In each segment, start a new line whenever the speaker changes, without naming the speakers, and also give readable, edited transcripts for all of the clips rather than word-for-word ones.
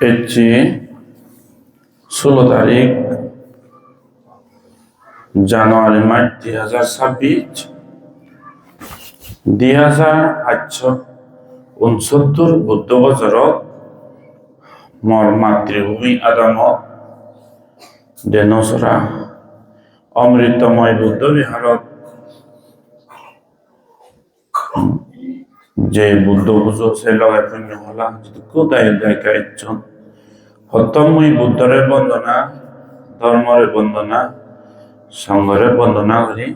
হচ্ছে 16 তারিখ জানুয়ারি মাস 2026 2869 বুদ্ধ বছৰত মোৰ মাতৃভূমি আদামত দেনচৰা অমৃতময় বুদ্ধ বিহাৰত যে বুদ্ধ পুজো সে লগাই পুণ্য হলা কোথায় দেখা ইচ্ছন প্রথমই বুদ্ধরে বন্দনা ধর্মরে বন্দনা সংঘরে বন্দনা করি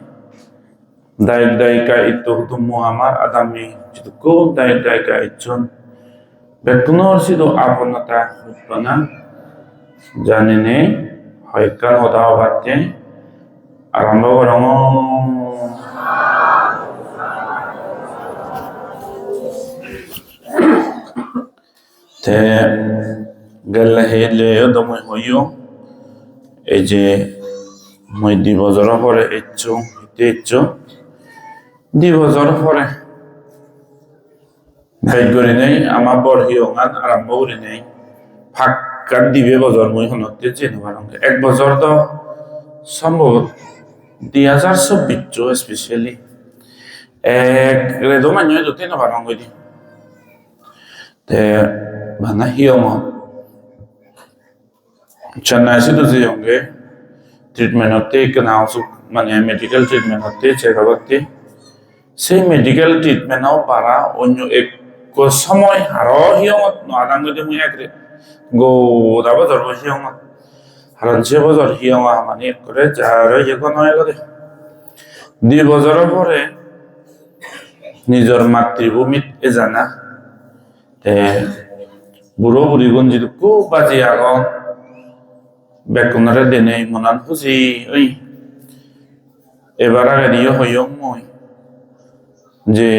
দায়িক দায়িকা ইত্তম আমার আদামি কোন দায়িক দায়িকা ইচ্ছন বেতনৰ সিদ্ধ আপনতা উৎপনা জানি নে হয়কান হতা বাচ্চে আরম্ভ করম তে গেলে হেলে দমই হইও এই যে মই 2 বছর পরে ইচ্ছো 2 বছর পরে ভাই করে নেই আমার বড় হিয়ঙান আরম্ভ করে নেই ফাঁকার দিবে বছর মই হনতে চেন বারঙ্গে 1 বছর তো সম্ভব 2024 স্পেশালি রেদো মান্য তো তেন বারঙ্গে দি তে বানা হিয়ঙ চেন্নাই সিটো যে হঙ্গে ট্রিটমেন্ট হতে কেনাও মানে মেডিকেল ট্রিটমেন্ট হতে চেকআপ হতে সেই মেডিকেল ট্রিটমেন্টও পারা অন্য এক সময় আরো হিয়ঙত নাদাঙ্গে মুই একরে গো দাবা ধরব হিয়ঙত হারন সে বছর হিয়ঙা মানে করে যার এখন হয়ে গেলে 2 বছর পরে নিজের মাতৃভূমিত এ জানা তে বুড়ো বুড়ি গুণ যদি খুব বাজি আগন বেকুনারে দেনে মনান খুশি ওই এবার আগে দিয়ে হইয়ং মই যে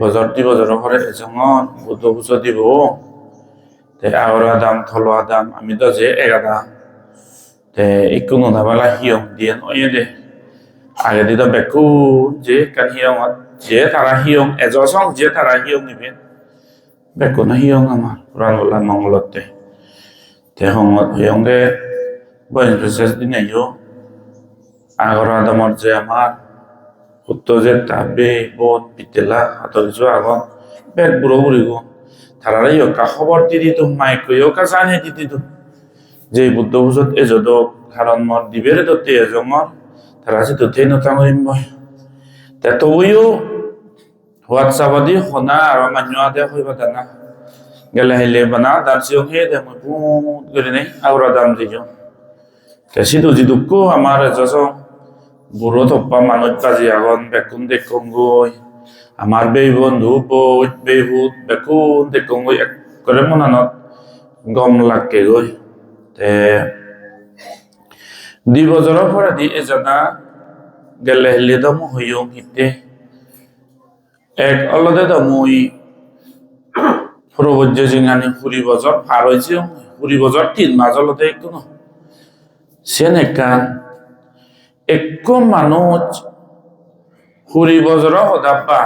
বছর 2 বছর পরে এজঙর বুদ্ধ পুজো দিব তে আগরা দাম থলোয়া দাম আমি তো যে এগাদা তে ইকুনো নাবালা হিয়ং দিয়েন ওই দে আগে দিত বেকু যে কান হিয়ঙত যে তারা হিয়ং এজসং যে তারা হিয়ং নিবেন বেকু না হিয়ং আমার পুরানলা মঙ্গলতে তে হঙত হিয়ংগে বয়স বিশেষ দিন আইও আগরা দামর যে আমার উত্তর যে তাবে বোন পিতেলা হাতর কিছু আগন বেগ বুড়ো বুড়ি গো তারা ইয়কা খবর দি দিত মাইক ইয়কা জানে দি দিত যে বুদ্ধ পুজোত এজদক কারণ মর দিবেরে দতে এজমর তারা আছে দতে নতাং মই তে তবুও হোয়াটসঅ্যাপ দি হনা আর মান্য দে হইবা দানা গেলে হেলে বানা দানসিও হে দে মই পুত করে নাই আওরা দাম দিও তে সিধু জিদুকো আমার এজসং বুড়ো থপ্পা মানুষ কাজী আগন বেকুন দেখুন গই আমার বে বন্ধু বইত বেহুত বেকুন দেখুন গই করে মনানত গম লাগে গই তে 2 বছর পরে দি এজানা গেলে হেলে দম হইও হিতে এক অলদে দমই প্রবজ্য জিঙানি 20 বছর পার হয়েছে 20 বছর 3 মাস অলদে কোনো সেন একান এক মানুষ 20 বছর হদাপা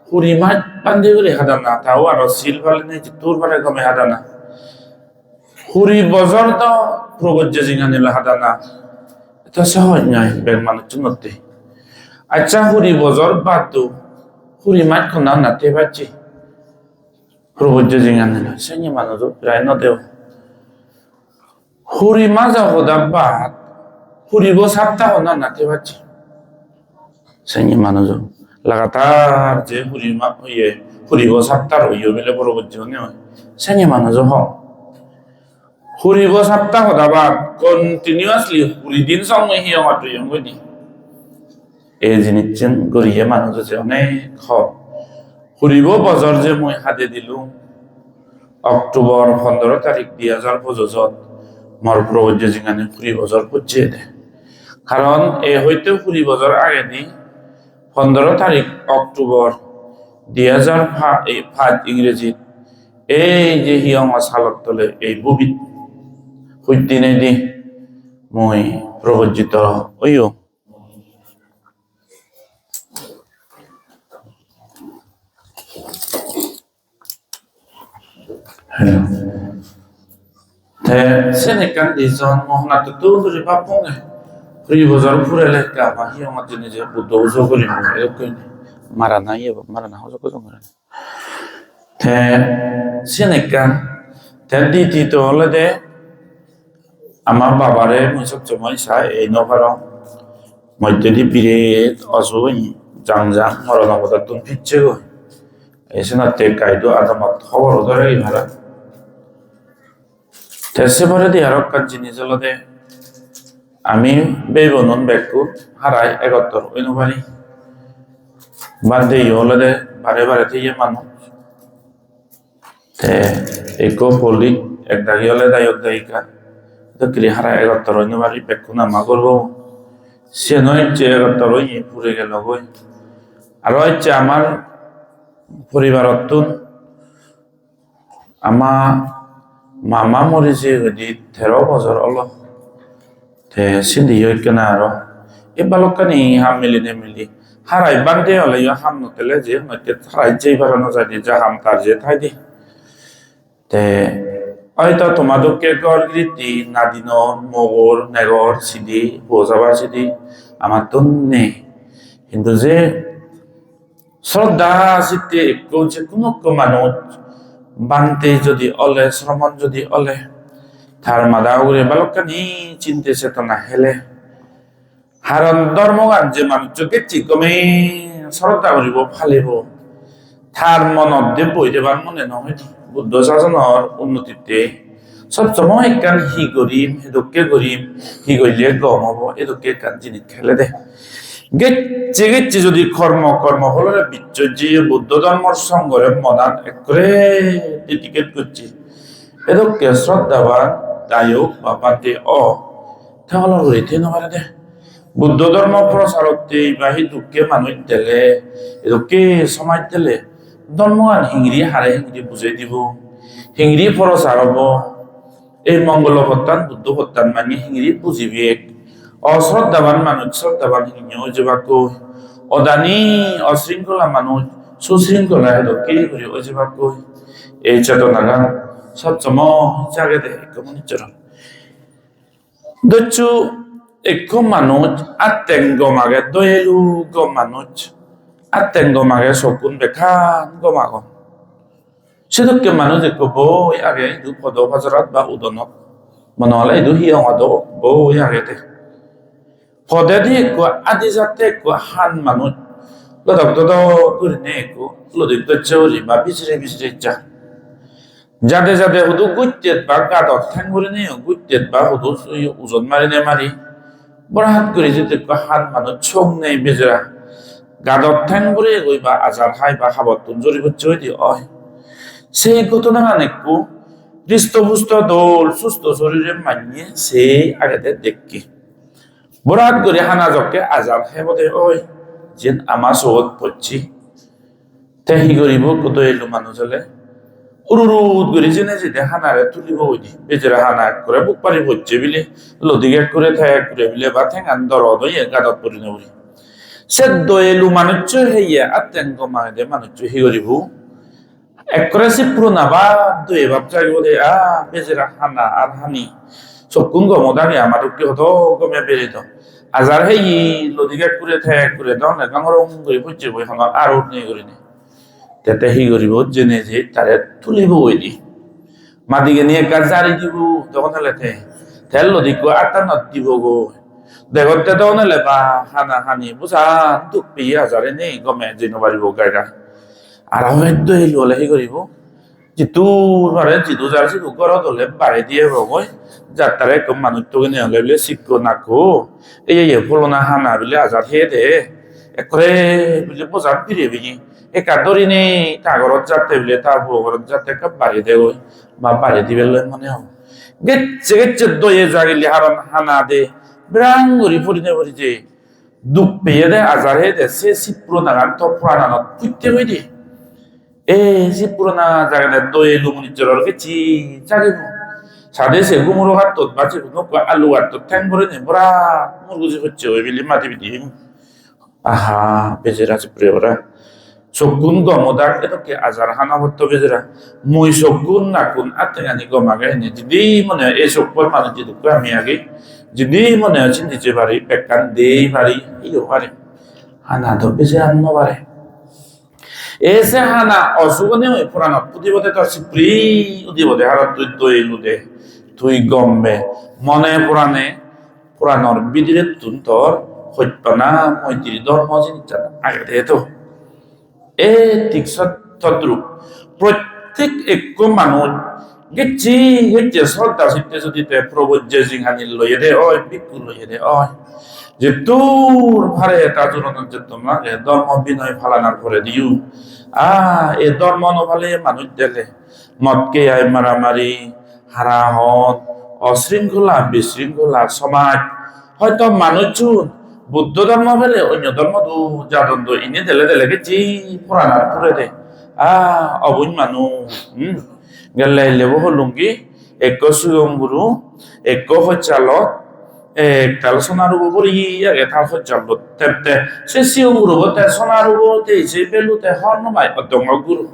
20 মাস বান্ধি করে হাদানা তাও আর সিল ভালে নেই তোর ভালে কমে হাদানা 20 বছর তো প্রবজ্য জিঙানি হাদানা এটা সহজ নয় বেগ মানুষ চুনতে আচ্ছা 20 বছর বাদ তো 20 মাস কোনা নাতে পারছি প্রবজ্য জিঙানি সেই মানুষ প্রায় নদেও 20 মাস হদাপা 20 সপ্তাহ না নাতে পারছি সেই মানুষ লাগাতার যে 20 সপ্তাহ হইও বলে বড় বুঝছি সেই মানুষ হ 20 সপ্তাহ দাবা কন্টিনিউয়াসলি 20 দিন সময় হিয়া মাত্র ইয়ঙ্গি এই জিনিস গরিয়ে মানুষ আছে অনেক হ 20 বছর যে মই হাতে দিলুম অক্টোবর 15 তারিখ 2025 মর প্রবজ্য জিঙানে 20 বছর পৌঁছে দে কারণ এ হইতে 20 বছর আগে দি 15 তারিখ অক্টোবর 2005 ইংরেজি এই যে হিয়ং সালত তলে এই বুবি হইদিনে দি মই প্রবজ্জিত ওইও Senekan di zon mohna tutu dari papung free bazar purele ka ma hiyo matini je buddo uso kuri mo ko marana ye marana ho ko marana te Senekan di ti to le de ama babare mo sok chomai sa e no paro mo di pire aso ni jangjang marana boda tun piche go esena te kaido adama khobor dore mara সেবারে দিয়ে আর একটা জিনিস হলো যে আমি বেবনন ব্যাগকু হারাই 71 ওইনবারি বাদ দিয়ে হলো যে বারে বারে দিয়ে মানুষ তে একো পলি এক দাগি হলে দায়ক দায়িকা তো ক্রি হারাই 71 ওইনবারি ব্যাগকু নামা করবো সে নয় যে 71 ওই পুরে গেল গই আর হচ্ছে আমার পরিবারত আমার মামা মরিছে গদি 13 বছর হলো তে সিন্ধি হইকেনা আর এ বালকানি হাম মিলি হারাই বান্দে হলে হাম নতেলে যে নতে হারাই যেই বারানো যায় যা হাম তার যে থাই দি তে হয়তো তোমাদেরকে গড়গিতি নাদিন মগর নেগর সিদি বোঝাবার সিদি আমার তো নেই কিন্তু যে শ্রদ্ধা সিদ্ধি যে কোনো মানুষ বানতে যদি অলে শ্রমণ যদি অলে তার মাদা উড়ে বালকানি চিনতে চেতনা হেলে হারণ ধর্মগান যে মানুষ গেছি কমে শ্রদ্ধা করিব ফালিব তার মনত দিয়ে বই দেবার মনে নহয় বুদ্ধ শাসনের উন্নতিতে সবসময় একখান হি গরিম হি গইলে গম হব এদকে একখান জিনিস খেলে দে গেছে যদি কর্ম হলে বিচ্ছজি বুদ্ধ ধর্মর সঙ্গরে মদান একরে টিকেট করছে এদকে শ্রদ্ধাবান দায়ক বা পাতে তাহলে রইতে নবারে দে বুদ্ধ ধর্ম প্রচারতে বাহি দুঃখে মানুষ দিলে এদকে সমাজ দিলে ধর্মগান হিংরি হারে হিংরি বুঝাই দিব হিংরি প্রচার হব এই মঙ্গল হত্যান বুদ্ধ হত্যান মানে হিংরি বুঝিবি অশ্রদ্ধাবান মানুষ শ্রদ্ধাবান হিংস যেবাকো অদানি অশৃঙ্খলা মানুষ সুশৃঙ্খলা কি করে ওই যেবাকো এই চেতনাগা সবসময় জাগে দে কমিউনিচরণ দচ্ছু এক মানুষ আত্মেন গমাগে দয়েলু গ মানুষ আত্মেন গমাগে সকুন বেখান গমাগ সেদকে মানুষ এক বই আগে ইদু পদ বাজারাত বা উদনত মনে হলে ইদু হিয়ং বই আগে দে পদে দিয়ে আদি যাতে হান মানুষ লদক করে নে লদিক দৌরি বা বিচরে যা যাতে হুদু গুইতেত বা গাদত ঠ্যাং করে নে গুইতেত বা হুদু ওজন মারি বড় হাত করে যেতে হান মানুষ ছং নেই বেজরা গাদত ঠ্যাং করে গই বা আজার হাই বা হাবতুন জরি হচ্ছে ওই দিয়ে সেই ঘটনা একটু হৃষ্টপুষ্ট দোল সুস্থ শরীরে মানিয়ে সেই আগেতে দেখি বরাত করে হানা জকে আজাব হেবতে ওই যেন আমার সহজ পড়ছি তেহি করিব কত এলো মানুষ হলে উরুরুদ করে জেনে যেতে হানারে তুলিব ওই দি বেজেরা হানা করে বুক পারি পড়ছে বিলে লদিকে করে থাক করে বিলে বা ঠেঙান দরদ হইয়া গাদত পরি নবরি সেদ্দ এলু মানুষ হইয়া আত্যাঙ্গ মাহে মানুষ হি করিব একরে সে পুরোনা বা দুই বাপ চাইব দে বেজেরা হানা আর হানি সকুন গমদানি আমার কি হতো গমে বেরিত আজার হেই লদিকে করে থাক করে দাও না গাঙরং করে বুঝছে বই হানা আর উঠনি করি নে তেতে হি করিব জেনে যে তারে তুলিব ওই দি মাদিকে নিয়ে কাজ জারি দিব তখন হলে তেল লদিক আটটা নত দিব গো দেখতে তখন হলে বা হানা হানি বুঝা দুঃখ পেয়ে আজারে নেই গমে যেন বাড়িব গায়গা আর হয়তো এই হলে হি করিব যিটো ধরে যিটো যার যিটো ঘৰত হলে বাঢ়ি দিয়ে বগৈ যার তারে কম মানুষ তো কিনে হলে বলে শিক্ষো নাকো এই ফলনা হানা বলে আজাদ হে দে একরে বলে বোঝাত ফিরে বিনি একাদরি নেই তা ঘরত যাতে বলে তা ঘরত যাতে কাপ বাড়ি দে ওই বা বাড়ি দিবে মনে হব গেছে দয়ে জাগিলে হারন হানা দে ব্রাঙ্গুরি পরিনে পরি যে দুঃখ পেয়ে দে আজার হে দে সে শিপ্র নাগান তো প্রাণানত ফুটতে হই দিয়ে যে পুরোনা জায়গাটা দই লুমুনি জলের গেছি জাগিব সাদে সে গুমুরো হাত তোর বাঁচে আলু হাত তোর ঠ্যাং ভরে নে বড়া মুরগুজি হচ্ছে ওই বিলি মাটি বিটি আহা বেজের আছে প্রিয় ওরা sokun gomodak itu ke azar hana hoto bezera muy sokun nakun atengani gomaga ini jadi mana sokpor mana jadi kami agi jadi mana cinti cebari pekan dei bari iyo bari hana do bezera no bari ese hana osugone purana pudibote tar sipri udibote harat tuই nude তুই গম্বে মনে পুরাণে পুরাণর বিদিরে তুন্তর হইপানা মৈত্রী ধর্ম জিনিস আগে তো এ ঠিক তদ্রুপ প্রত্যেক এক মানুষ গেছি গেছে শ্রদ্ধা চিত্তে যদি প্রবজ্য জিংহানি লইয়ে দে ওই বিক্ষু লইয়ে দে ওই যে তোর ভারে এটা জনগণ যে তোমরা ধর্ম বিনয় ফালানার করে দিও এ ধর্ম নভালে মানুষ দেলে মদকে আয় মারামারি হারাহত অশৃঙ্খলা বিশৃঙ্খলা সমাজ হয়তো মানুষজন বুদ্ধ ধর্ম ফেলে অন্য ধর্ম তো যাদন্দ ইনি দেলে দেলে গেছি পুরানার পুরে দে অবুঝ মানুষ গেলে লেবো হলুঙ্গি এক সুগম গুরু এক হচ্চালত একটাল সোনার উপর আগে থাল হচ্চালত তেপতে সে সিও গুরু তে সোনার উপর সে বেলুতে হর্ন মাই অদঙ্গ গুরু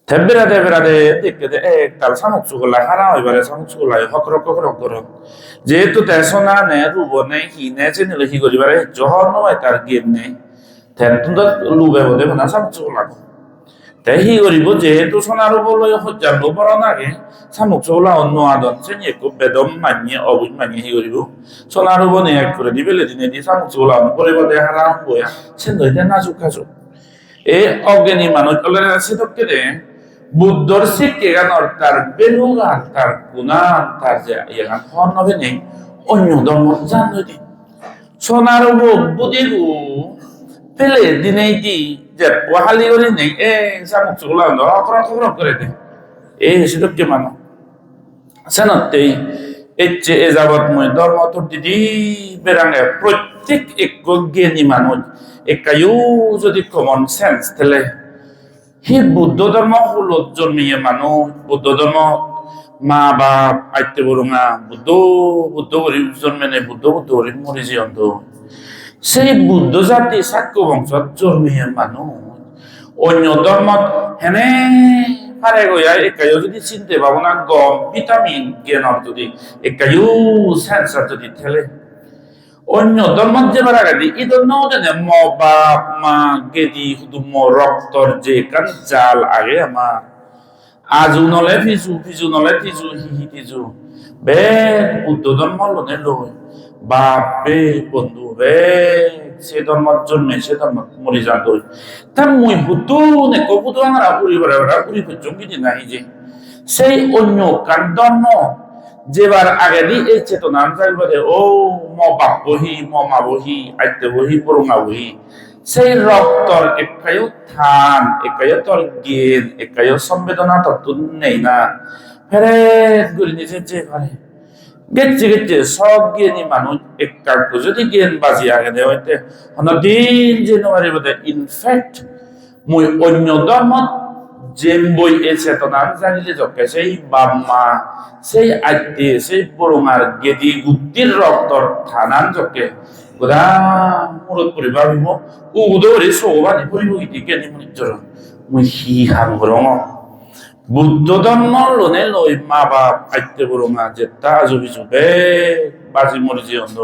Tebberade দেখতে একটাল সামুক সুগলা হারা হইবারে সামুক সুগলা হকরক হকরক যেহেতু তেসনা নে রুব নে হি নে চেনে হি করিবারে জহর নয় তার গেম নে তেতুন লুবে বদে না সামুক সুগলা তাই হি করিব যেহেতু সোনা রুব লয় হজ্জার বড় নাগে সামুক সুগলা অন্য আদন চেনে একটু বেদম মানিয়ে অবুজ মানিয়ে হি করিব সোনা রুব নে এক করে দিবেলে দিনে দি সামুক সুগলা করে বদে হারা হইয়া সেন দইতে নাজুক কাজু এ অজ্ঞানী মানুষ কলে সেদকে দে বুদ্ধর শিক্ষে গানর তার বেলুগান তার গুণান তার যে ইয়াগান হন হবে নেই অন্য ধর্ম জানো দি সোনার বুদিগু পেলে দিনেই দি যে পোহালি করে নেই সামুক চুগলা অকরক করে দে সেদকে মানো সেনতেই এচ্ছে এ যাবত মই ধর্ম তোর দিদি বেরাঙ্গে প্রত্যেক এক জ্ঞানী মানুষ একাইও যদি কমন সেন্স তেলে হি বুদ্ধ ধর্ম হলত জন্মিয়ে মানুষ বুদ্ধ ধর্ম মা বাপ আইতে বরুঙা বুদ্ধ গরিব জন্মে নেই বুদ্ধ গরিব মরি জীবন্ত সেই বুদ্ধ জাতি সাক্ষ্য বংশত জন্মিয়ে মানুষ অন্য ধর্ম হেনে পারে গয়া একাইও যদি চিনতে পাবো না গম ভিটামিন জ্ঞানৰ যদি একাইও সেন্সার যদি ঠেলে অন্য ধর্ম যে বারা গাদি ইদর ন জানে ম বাপ মা গেদি শুধু ম রক্তর যে কান জাল আগে আমার আজু নলে ফিজু নলে তিজু হিহি তিজু বে বুদ্ধ ধর্ম লনে লই বাপ বে বন্ধু বে সে ধর্ম জন্মে সে ধর্ম মরি যান দই তা মুই বুদ্ধ নে কবুদ আমরা পুরি বড় পুরি জঙ্গি দি নাই যে সেই অন্য কান ধর্ম যেবার আগে দি এই চেতনা যাইবারে ও ম বাপ বহি ম মা বহি আইতে বহি পুরুঙা বহি সেই রক্তর একায়ও থান একায়ও তোর জ্ঞান একায়ও সংবেদনা তত্ত্ব নেই না ফেরে গুলি নিজে যে পারে গেছে সব জ্ঞানী মানুষ একটা যদি জ্ঞান বাজি আগে দেয় হইতে দিন যে নমারি বোধে ইনফ্যাক্ট মুই অন্য ধর্ম যে বই এ চেতনা জানিলে যকে সেই বাম্মা সেই আদ্যে সেই বরুঙার গেদি গুদ্দির রক্তর থানান যকে গোদা মূরত পরি ভাবিব উদরে সৌবানি পরিব ইতি জ্ঞানী মনিজর মুই হি হাম রঙ বুদ্ধ ধর্ম লনে লই মা বাপ আইতে বরুঙা যে তা জুবিজু বে বাজি মরি যে অন্ধ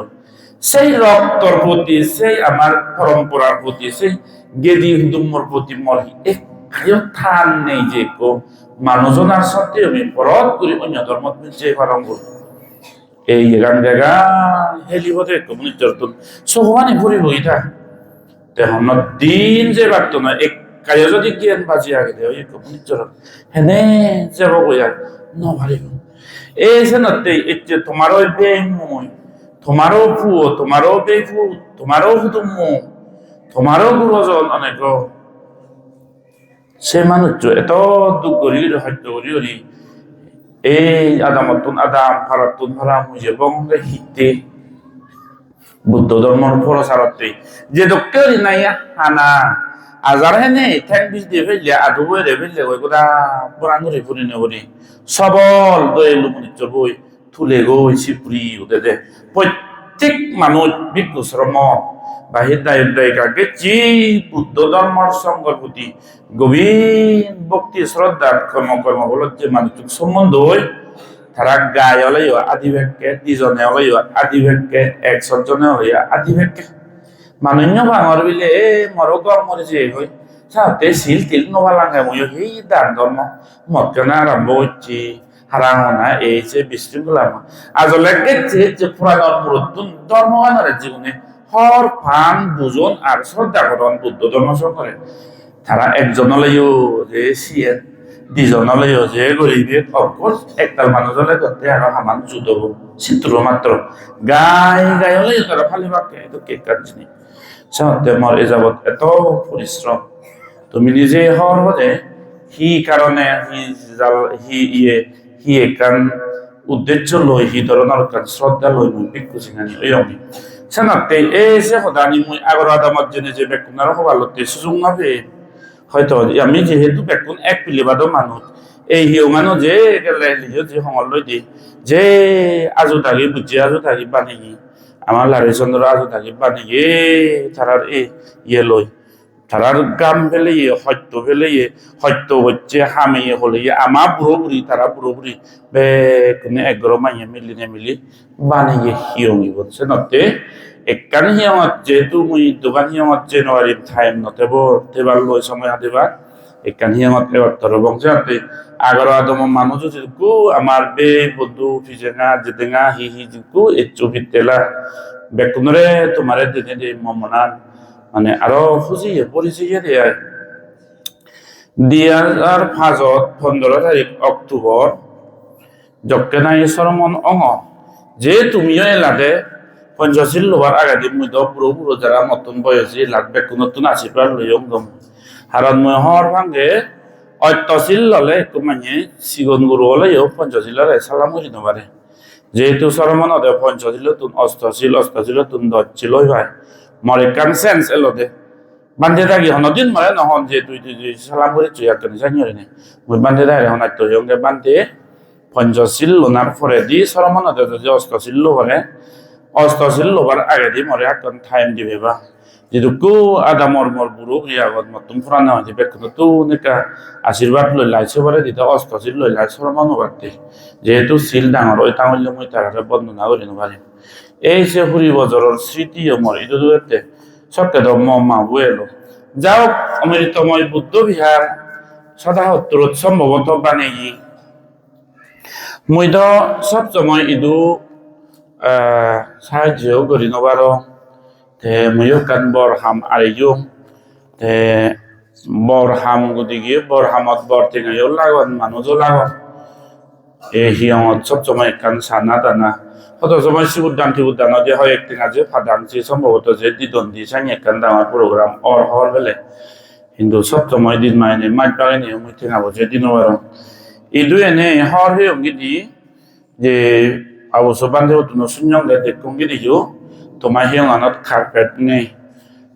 সেই রক্তর প্রতি সেই আমার পরম্পরার প্রতি সেই গেদি হুদুম্মর প্রতি মরি এক খায়ও থান নেই যে কো মানুষজনার সত্যি আমি পরত করি অন্য ধর্ম যে পারঙ্গ এই গান জায়গা হেলি হতে কমিউনিস্টর তো সহমানি ভরি হইতা তেহন দিন যে বাক্ত না এক কায় যদি জ্ঞান বাজি আগে দেয় এই কমিউনিস্টর হেনে যাব কইয়া ন ভারিব এই যে নতে এতে তোমারও বে মই তোমারও ফুও তোমারও বে ফু তোমারও হুতুম তোমারও গুরুজন অনেক সে মানুষ এত দুঃখ করি হত্যা করি এই আদামতুন আদাম ফারাতুন ফারা মুজে বঙ্গে হিতে বুদ্ধ ধর্মর প্রসারতে যে দক্কে নাই হানা আজার হেনে ঠ্যাং বিষ দিয়ে ফেললে আধু বই রে ফেললে ওই গোটা পুরান ঘুরে ফুরি নেবরি সবল দয়ে লুমনিচ বই তুলে গই সিপুরি ওদের প্রত্যেক মানুষ ভিক্ষু শ্রম বাহির দায়িকাকে যি বুদ্ধ ধর্মর সঙ্গর প্রতি গভীর ভক্তি শ্রদ্ধার কর্ম বলত যে মানুষের সম্বন্ধ হয় তারা গায়ে হলাইও আদি ভেককে দুজনে হলাইও আদি ভেককে 100 জনে হলাইয়া আদি ভেককে মানুষ ভাঙর বিলে মর গম মরে যে হই সাথে শিল তিল নবালাঙ্গে মই সেই দান ধর্ম মতকে আরম্ভ হচ্ছে হারাঙনা এই যে বিশৃঙ্খলা আজলে গেছে যে পুরাণ পুরাতন ধর্মগানের জীবনে হর ফান বুজন আর শ্রদ্ধা করণ বুদ্ধ ধর্ম করে তারা একজন হলেও যে সিয়েন দুজন হলেও যে গরিবে অফকোর্স একটার মানুষ হলে করতে আরো হামান যুদ্ধ চিত্র মাত্র গায়ে হলেও তারা ফালি বাক্যে এটা কে কাজ নেই সাথে মর এ যাবৎ এত পরিশ্রম তুমি নিজে হওয়ার মধ্যে হি কারণে হি একান উদ্দেশ্য লই হি ধরনের কান শ্রদ্ধা লই মুই ভিক্ষু সিংহানি ওই অমি সানাতে এই যে হদানি মুই আগর আদামত জেনে যে বেকুনার হবার লতে সুযোগ নাবে হয়তো আমি যেহেতু বেকুন এক পিলিবাদ মানুষ এই হিও মানুষ যে গেলে যে সমল লই দি যে আজু থাকি বুঝে আজু থাকি বানিয়ে আমার লারি চন্দ্র আজু থাকি বানিয়ে তারার ইয়ে লই তারার গাম ফেলে সত্য ফেলে সত্য হচ্ছে হামে হলে আমার বুড়ো বুড়ি তারা বুড়ো বুড়ি বেকুনে এগারো মাইয়া মিলি নেমিলি বানিয়ে হিয়ঙি বলছে নতে একখান হিয়ঙত যেহেতু মুই দোকান হিয়ঙত জানুয়ারি টাইম নতেব তেবার লই সময় দেবার একখান হিয়ঙত এবার তর বংশে আগর আদম মানুষ যিকু আমার বে বন্ধু ফিজেঙা জেদেঙা হি যিকু এচু ভিতেলা বেকুনরে তোমারে দিনে দে মমনান মানে আরো খুঁজিয়ে পরিচয় দিয়ার ফাজত 15 তারিখ অক্টোবর যকে নাই সরমন অঙ যে তুমিও এলাতে পঞ্চশীল লোবার আগাদি মুই পুরো পুরো যারা নতুন বয়সী লাগবে নতুন আশীর্বাদ লইম গম হারণ মই হর ভাঙ্গে অত্যশীল ললে একটু মানে সিগন গুরু হলেও পঞ্চশীলের সালাম করি নবারে যেহেতু সরমন অদে পঞ্চশীল তুন অষ্টশীল তুন দশশীল ভাই মরে কান সেন্স এলো দে বান্ধে থাকি হনদিন মরে নহন যে তুই সালাম করে তুই একটা জানি রে মুই বান্ধে থাকে হনাই তো ইয়ঙ্গে বান্ধে পঞ্চশীল লোনার পরে দি সরমন অদে যদি অষ্টশীল হলে অষ্টশীল লোবার আগে দি মরে এখন টাইম দিবে বা যেটুকু আদা মর বুড়ো আগত মতন ফুরানো হয়েছে বেকুন তো নেকা আশীর্বাদ লই লাইছে পরে দিতে অষ্টশীল লই লাই সরমন বাড়তে যেহেতু শিল ডাঙর ওই তাহলে মুই তারা বর্ণনা করি নবারিম এই যে হুরি বজরের স্মৃতি অমর এটা দুয়েতে সত্যি তো মা বুয়েলো যাও অমৃতময় বুদ্ধ বিহার 77 সম্ভবত বানিয়ে মুই তো সবসময় ইদু সাহায্য করি নবার তে মুইও কান বর হাম আরেইও তে বর হাম গতিকে বর হামত বর টেঙাইও লাগন মানুষও লাগন এই হিয়ঙত সবসময় কান সানা দানা কত সময় শিবুদ্দান টিবুদ্দান যে হয় একদিন আছে ফাদাংছি সম্ভবত যে দিদন্দি সাইন একখান দামার প্রোগ্রাম অর হওয়ার বেলে কিন্তু সবসময় দিন মাইনে মাইট বাগানি মুই ঠেঙাবো যে দিনও বারো এই দুই এনে হর হে অঙ্গিদি যে অবশ্য বান্ধে তুন শূন্যঙ্গে দেখুন গিদিও তোমার হিয়ঙানত কার্পেট নেই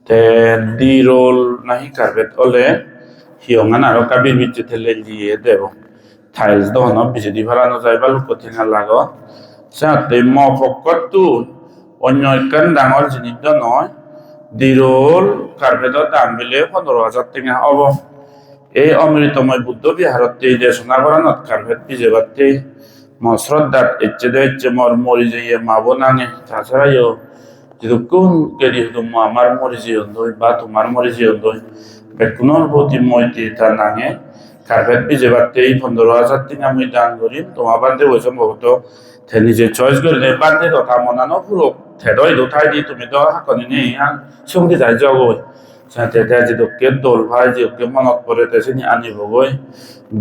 তে দি রোল নাহি কার্পেট হলে হিয়ঙান আরো কাবির বিচে ঠেলে দিয়ে দেব টাইলস দহন বিজেদি ভাড়ানো যায় বা লোক ঠেঙা লাগো সাথে মফক্কতু অন্য একখান ডাঙর জিনিস নয় দিরোল কার্পেটের দাম বিলে 15,000 টাকা হব এই অমৃতময় বুদ্ধ বিহারত এই দেশনা করানত কার্পেট ভিজে বাড়তে শ্রদ্ধার ইচ্ছে দে ইচ্ছে মর মরি যাইয়ে মাবো নাঙে তাছাড়াও যদি কোন কেরি হতো আমার মরি জীবন দই বা তোমার মরি জীবন দই বেকুনোর প্রতি মইতে তা নাঙে কার্পেট ভিজে বাড়তে এই 15,000 টাকা আমি দান করি তোমার বান্ধে ওই সম্ভবত নিজে চয়েস করে নেই বান্ধে কথা মনানো পুরো থেদই দোথাই দি তুমি তো হাকনি নেই সঙ্গে যাই যাগৈ সাথে যে দোকে দোল ভাই যে ওকে মনত পড়ে তেসিনি আনিব গই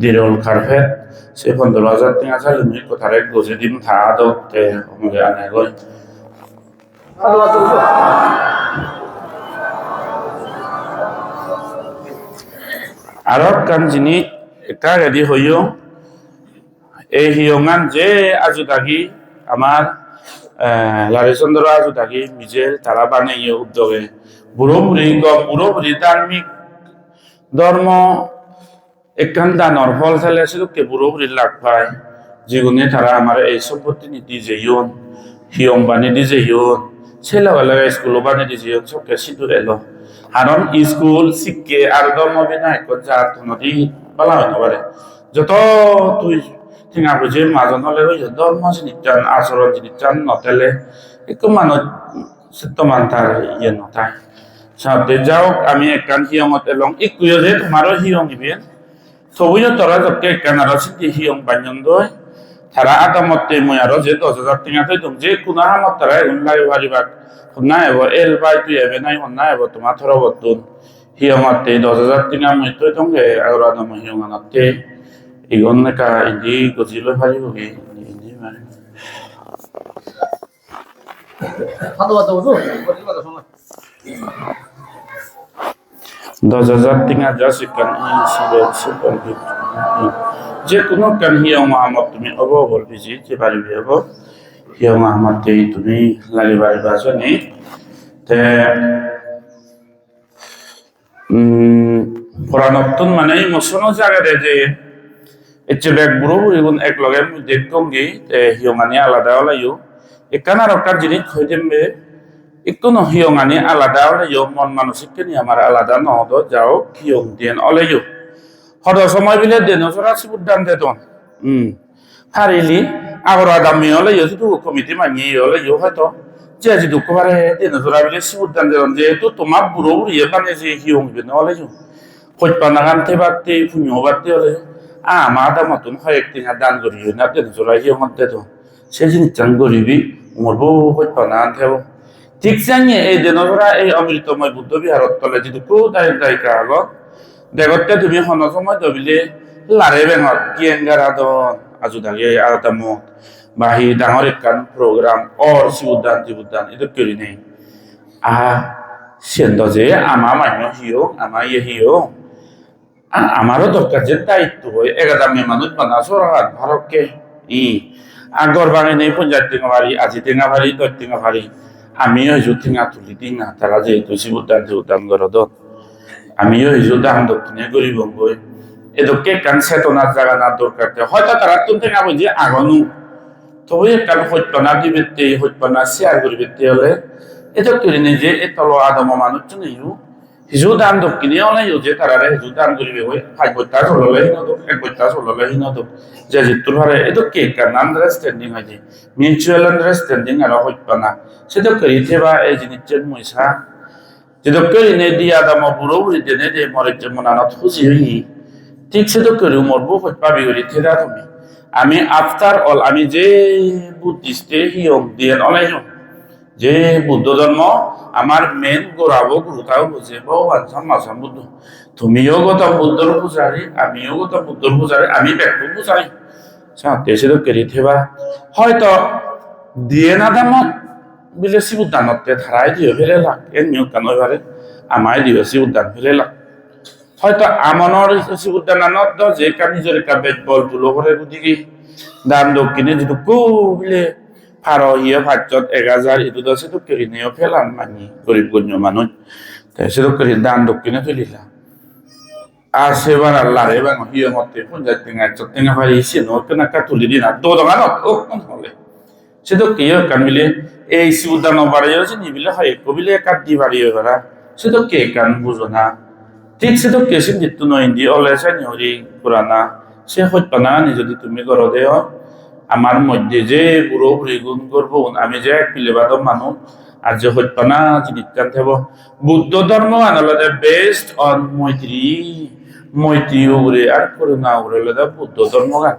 দিরোল কার্পেট সে 15,000 টাকা চাইলে মুই কোথারে গজে দিম থা দতে আমাকে আনে গই আর কান যিনি একটা রেডি হইও এই হিয়ঙান যে আজু থাকি আমার লারিচন্দ্র আজু থাকি মিজেল তারা বানাইয়ে উদ্যোগে পুরোপুরি ধার্মিক ধর্ম একখান দানর ফল ফেলে সেগুলোকে পুরোপুরি লাভ পায় যেগুনে তারা আমার এই সম্পত্তি নীতি যে ইয়ন হিয়ং বাণী দি যে ইয়ন ছেলেবেলায় স্কুল বানিয়ে দিয়েছি সবকে সিঁদুর এলো কারণ স্কুল শিখকে আর ধর্ম বিনা এক জাত নদী বলা হইতে পারে যত তুই ঠিঙা বুঝে মাজন হলে ওই ধর্ম জিনিস চান আচরণ জিনিস চান নতেলে একটু মানুষ সত্যমান তার ইয়ে নতায় সাথে যাও আমি একখান হিয়ঙত এলং ইকুয় যে তোমারও হিয়ং ইবেন সবুজে তোরা যত একখান আর সিদ্ধি হিয়ং বাঞ্জন দই তারা আদামতে মই আরো যে 10,000 টাকা থই তুমি যে কোনো হামত তারা উনলাই বাড়িবাক না এব এল বাই তুই এবে নাই না এব তোমার থর বতুন হিয়ঙতে 10,000 টাকা মই তুই তুমি আর আদাম হিয়ঙানতে ইগন কা ইদি গজিলে ভারি হবি ইদি মানে
ধন্যবাদ হুজুর কথা শোনা
10,000 টাকা যা শিকান শিকান যে কোনো কান হিয়ং আমার তুমি অব বলবি যে পারিবি অব হিয়ং আমার তুমি লাগি বাড়ি বাসনি তে পুরানতুন মানে মোশন জায়গাতে যে এচ্ছে ব্যাগ বুড়ো বুড়িগুন এক লগে দেখতঙ্গি হিয়ঙানি আলাদা হলাইও একান আর একটা জিনিস হয়ে যাবে একটু ন হিয়ঙানি আলাদা হলাইও মন মানসিককে নিয়ে আমার আলাদা নহদ যাও হিয়ং দিয়ে অলাইও হদ সময় বিলে দেন সরা সিবুদ্দান দেতন হারিলি আগর আদামি হলাইও যদি কমিটি মানিয়ে হলাইও হয়তো যে যদি দুঃখবারে দেন সরা বিলে সিবুদ্দান দেতন যেহেতু তোমার বুড়ো বুড়িয়ে মানে যে হিয়ং বিনে হলাইও কইপানা গানতে বাড়তে ফুমিও বাড়তে হলাইও আমার মতন হয় একদিন দান করি না দেন সরা হিয়ং দেতো সে জিনিস চান করিবি মরবো কইপানা আনতেব ঠিক জানিয়ে এই দিনরা এই অমৃতময় বুদ্ধ বিহারত তলে যদি কেউ দায়িকা আগত দেখতে তুমি হন সময় দবিলে লারে বেঙত কিয়েঙ্গার আদন আজু দাগে আদামত বাহি ডাঙর একখান প্রোগ্রাম অর শিবুদ্দান এটা করি নেই সেন্দ যে আমা মান্য হিও আমা ইয়ে হিও আমারও দরকার যে দায়িত্ব হয় এগাদামে মানুষ বানা সরকার ভারতকে আগর বাঙে নেই পঞ্চায়েত টেঙা ভারি আজি টেঙা ভারি দশ টেঙা ভারি আমিও হিজু টেঙা তুলি দিই না তারা যেহেতু শিবুদ্দান গরদ আমিও হিজু দাম দক্ষিণে গরিব বই এদকে কান চেতনার জায়গা না দরকার হয়তো তারা তুমি টেঙা বুঝি আগনু তবে কাল সত্যনা দিবে সত্যনা শেয়ার করিবে হলে এটা করি নি যে এতল আদম মানুষ নেইও হিজু দাম দক্ষিণে অনেক যে তারা হিজু দাম করিবে হই 5 বছর চললে হিনদক 1 বছর চললে হিনদক যে জিতুর হারে এটা কে কান আন্ডারস্ট্যান্ডিং হয় যে মিউচুয়াল আন্ডারস্ট্যান্ডিং আর সত্যনা সেটা করি থেবা এই জিনিসের মইসা যেটা করি নে দিয়া আদম বুড়ো বুড়ি দেনে দে মরে যে মনানত খুশি হই ঠিক সেটা করি মরবো পাবি করি থেরা তুমি আমি আফটার অল আমি যে বুদ্ধিস্টে হিয়ং দিয়ে অনেক যে বুদ্ধ ধর্ম আমার মেন গোড়াবো গুরুতাও বুঝে ভগবান সম্মাসম বুদ্ধ তুমিও গৌতম বুদ্ধর পূজারী আমিও গৌতম বুদ্ধর পূজারী আমি ব্যক্তি পূজারী সাথে সেটা কেরি থেবা হয়তো দিয়ে না দামত বিলে শিবুদ্দানতে ধারাই দিয়ে ফেলে লাগ এর নিয়োগ কেন এবারে আমায় দিয়ে শিবুদ্দান ফেলে লাগ হয়তো আমনের শিবুদ্দানত যে কার নিজের কাব্যের বল তুলো করে বুঝি দান দক্ষিণে যদি কৌলে ফার ইয়ে ভাজ্যত 1,000 ইদু দশে তো কেরি নিয়েও ফেলাম মানি গরিব গণ্য মানুষ তাই সেটা করি দান দক্ষিণে ফেলিলাম আর সেবার আল্লাহ রে বাং হিয় মতে পঞ্চায়েত টেঙা 1 টেঙা ভারি সে নকেনা কাতুলি দিন আর দো দোকানত ও কোন হলে সেটা কি কান মিলে এই শিবুদ্দান বাড়ি আছে নিবিলে হয় কবিলে কাটি বাড়ি এবারা সেটা কে কান বুঝো না ঠিক সেটা কেসিন দিত নয় দি অলেসা নিহরি পুরানা সে হইপানা নি যদি তুমি করো দেও আমার মধ্যে যে বুড়ো বুড়ি গুণ করবো আমি যে এক পিলেবাদ মানুষ আর যে হইপানা জিনিস জানতে বুদ্ধ ধর্ম আনলাদে বেস্ট অন মৈত্রী উড়ে আর করুণা উড়ে লাদা বুদ্ধ ধর্ম গান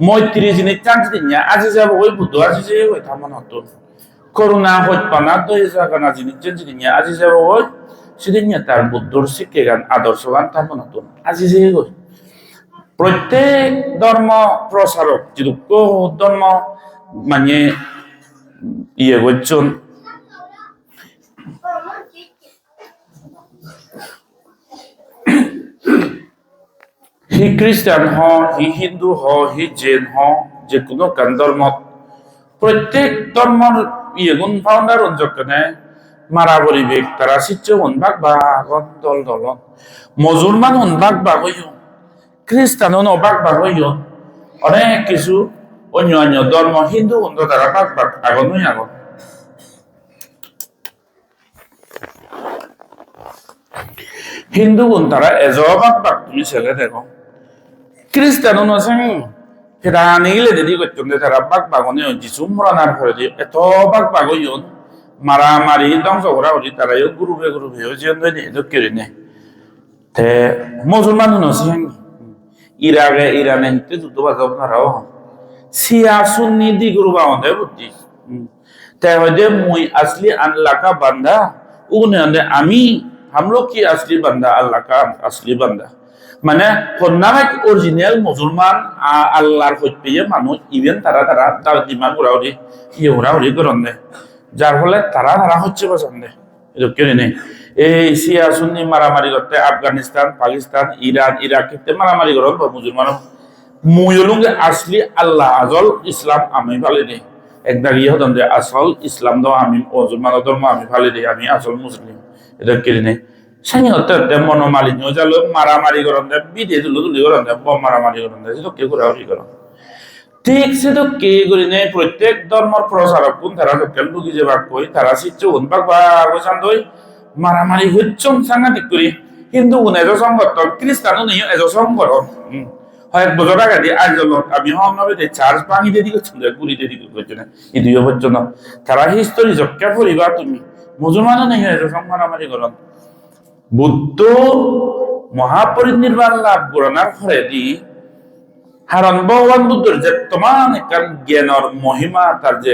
মৈত্রী জিনিস জানতে দিন আজি যাব ওই বুদ্ধ আজি যে ওই থামান হতো করুণা হইপানা দই জাগানা জিনিস জানতে দিন আজি যাব ওই সেদিন তার বুদ্ধর শিক্ষে গান আদর্শ গান থামান হতো আজি যে ওই প্রত্যেক ধর্ম প্রসারক যদি ধর্ম মানে ইয়ে করছেন হি খ্রিস্টান হ হি হিন্দু হ হি জৈন হ যে কোনো কান ধর্ম প্রত্যেক ধর্মর ইয়ে গুণ ফাউন্ডার অঞ্চলে মারা পরিবেশ তারা শিষ্য ভাগ ভাগন দল দলন মুসলমান ভাগ হইও খ্রিস্টান ভাগ হইও অনেক কিছু অন্য ধর্ম হিন্দু তারা ভাগ আগন হিন্দু গুণ তারা এজবাক বাক তুমি ছেলে দেখো খ্রিস্টান অনুসাং ফেরানি গেলে দেরি করতেন তারা বাক বাগনে যিশু মরানার ফলে দিয়ে এত বাক বাগন মারামারি ধ্বংস করা হলি তারা গ্রুপে গ্রুপে কেড়ে নেয় তে মুসলমান অনুসাং ইরাকে ইরানে হিতে যুদ্ধ বাজাব নারাও সিয়া সুন্নি দি গুরু বাউন্ডে বুদ্ধি তে হইদে মুই আসলি আল্লাহ का बंदा उन्हें আমি हम लोग की असली बंदा अल्लाह का असली बंदा মানে হন্নামাইক অরিজিনাল মুসলমান আল্লাহর হইতে মানুষ ইভেন তারা তারা তার দিমাগ উড়াউড়ি উড়াউড়ি করেন দেয় যার ফলে তারা তারা হচ্ছে পছন্দে এটা কেড়ে নেই এই সিয়া সুন্নি মারামারি করতে আফগানিস্তান পাকিস্তান ইরান ইরাক ক্ষেত্রে মারামারি করেন মুসলমান মুয়লুঙ্গে আসলি আল্লাহ আজল ইসলাম আমি ভালো নেই একদা গিয়ে হতাম যে আসল ইসলাম দাও আমি মুসলমান ধর্ম আমি ভালো নেই আমি আসল মুসলিম এটা কেড়ে নেই সানি হতে মনোমালিন্য জালো মারামারি করেন দেয় বিদে তুলি করেন দেয় বম মারামারি করেন দেয় সেটা কে ঘোরাঘুরি করেন ঠিক সেটা কে করি নেই প্রত্যেক ধর্মের প্রচারক কোন তারা লোকাল বুকি যে বাক কই তারা শিখছে কোন বাক বাগান দই মারামারি হচ্ছন সাংঘাতিক করি হিন্দু গুণ এজ সংগঠন খ্রিস্টানও নেই এজ সংগঠন হয় এক বছর আগে দিয়ে আজ আমি হম নবে চার্জ ভাঙি দেরি করছেন গুলি দেরি করছে না এই দুই হচ্ছে না তারা হিস্টোরি জক্কা পরিবা তুমি মুসলমানও নেই এজ মারামারি করেন বুদ্ধ মহাপরিনির্বাণ লাভ করার ফলে দি হারণ ভগবান বুদ্ধর যে তোমার একখান জ্ঞানের মহিমা তার যে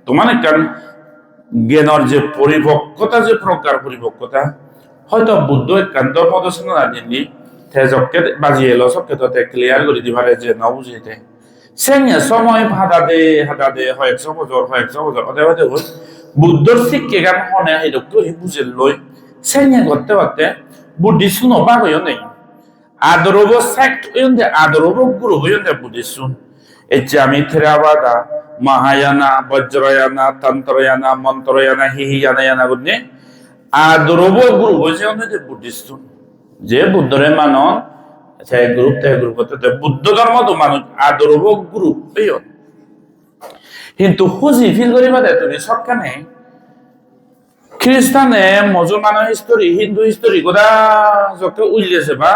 তোমার একখান জ্ঞানের যে পরিপক্কতা যে প্রকার পরিপক্কতা হয়তো বুদ্ধ একখান ধর্ম দর্শন জানিনি তেজককে বাজি এলো সবকে তো ক্লিয়ার করে দিবারে যে ন বুঝিতে সেঙে সময় হাদা দে হয় 100 বছর হতে হতে বুদ্ধর শিক্ষে গান হনে এই ডক্টর বুঝে লই সেঙে করতে করতে বুদ্ধি শুনো বা হইও নেই আদরব সেক্ট হইতে আদরব গুরু হইতে বুদ্ধি শুন এই যে আমি থেরাবাদা মহায়ানা বজ্রয়ানা তন্ত্রয়ানা মন্ত্রয়ানা হিহিয়ানা গুণে আদরব গুরু হইতে বুদ্ধি শুন যে বুদ্ধরে মানন সেই গ্রুপ থেকে গ্রুপ হতে বুদ্ধ ধর্ম তো মানুষ আদরব গ্রুপ কিন্তু খুঁজি ফিল করিবা দে তুমি সবখানে খ্রিস্টানে মুসলমানের হিস্টোরি হিন্দু হিস্টোরি গোটা যকে উল্লেছে বা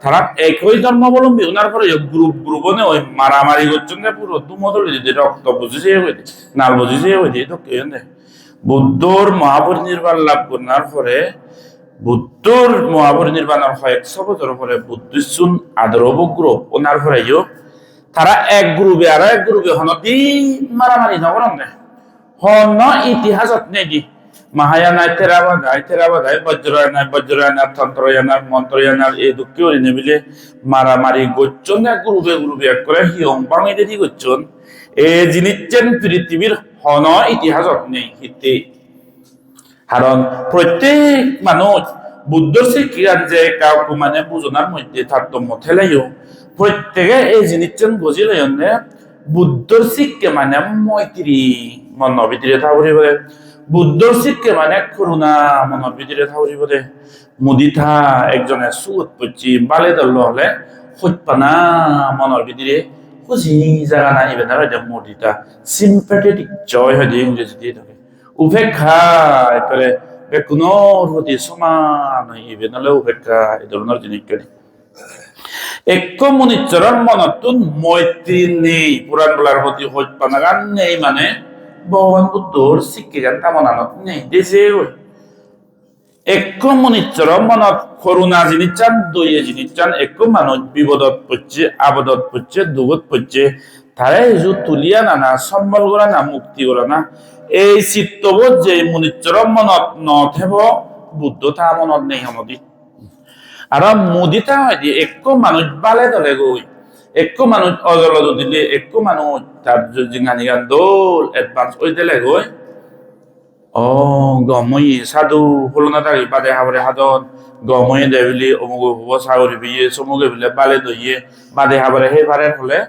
তারা একই ধর্মাবলম্বী ওনার পরে গ্রুপ গ্রুপনে ওই মারামারি করছেন পুরো দুমদলি যদি রক্ত বুঝেছে হইতে নাল বুঝেছে হইতে তো কেউ নেই বুদ্ধর মহাপরিনির্বাণ লাভ করার পরে বুদ্ধর মহাপরিনির্বাণের 100 বছর পরে বুদ্ধিস্টুন আদরব গ্রুপ ওনার পরে তারা এক গ্রুপে আর এক গ্রুপে হনতি মারামারি নকরেন না হন ইতিহাসত নেই দি মহায়ানায় থেরাবাদায় বজ্রয়ানা তন্ত্রয়ানার মন্ত্রয়ানার এই দুঃখেও নেবিলে মারামারি করছেন এক গ্রুপে গ্রুপে এক করে হিয়ং বাঙি দেরি করছেন এই জিনিসছেন পৃথিবীর হন ইতিহাসত নেই হিতে কারণ প্রত্যেক মানুষ বুদ্ধর শিক্ষার যে কাউকে মানে বুঝনার মধ্যে তারতম্য ঠেলাইও প্রত্যেকে এই জিনিসছেন বুঝিলে বুদ্ধর শিক্ষা মানে মৈত্রী মনের ভিতরে থাকি বলে বুদ্ধর শিক্ষা মানে করুণা মনের ভিতরে থাকি বলে মুদিথা একজনের সুত পড়ছি বালে দল হলে হইপানা মনের ভিতরে খুঁজি জায়গা নাই বেনার মুদিতা সিম্প্যাথেটিক জয় হয় ইংরেজি দিয়ে থাকে উপেক্ষা এরপরে কোনোর প্রতি সমান হইবে নাহলে উপেক্ষা এই ধরনের জিনিস কেন এক মনিচরণ মনতুন মৈত্রী নেই পুরাণ বলার প্রতি হইপানাগান নেই মানে ভগবান বুদ্ধর শিক্ষা গান কামনানত নেই দেশে এক মনিচরণ মনত করুণা জিনিস চান দইয়ে জিনিস চান এক মানুষ বিপদত পড়ছে আবদত পড়ছে দুগত পড়ছে তারা এসব তুলিয়া নানা সম্বল করা না মুক্তি করা না এই চিত্তবোধ যে মুনিচরণ মনত নথেব বুদ্ধ তা মনত নেই সমতি আর মুদিতা হয় দিয়ে এক মানুষ বালে ধরে গই এক মানুষ অজল দিলে এক মানুষ তার জিঙানি গান দোল এডভান্স ওই দিলে গই ও গমই সাধু হলনা থাকি বাদে হাবরে হাদন গমই দেবিলি অমুক হব সাগরি বিয়ে চমুকে বিলে বালে দইয়ে বাদে হাবরে সেই পারে হলে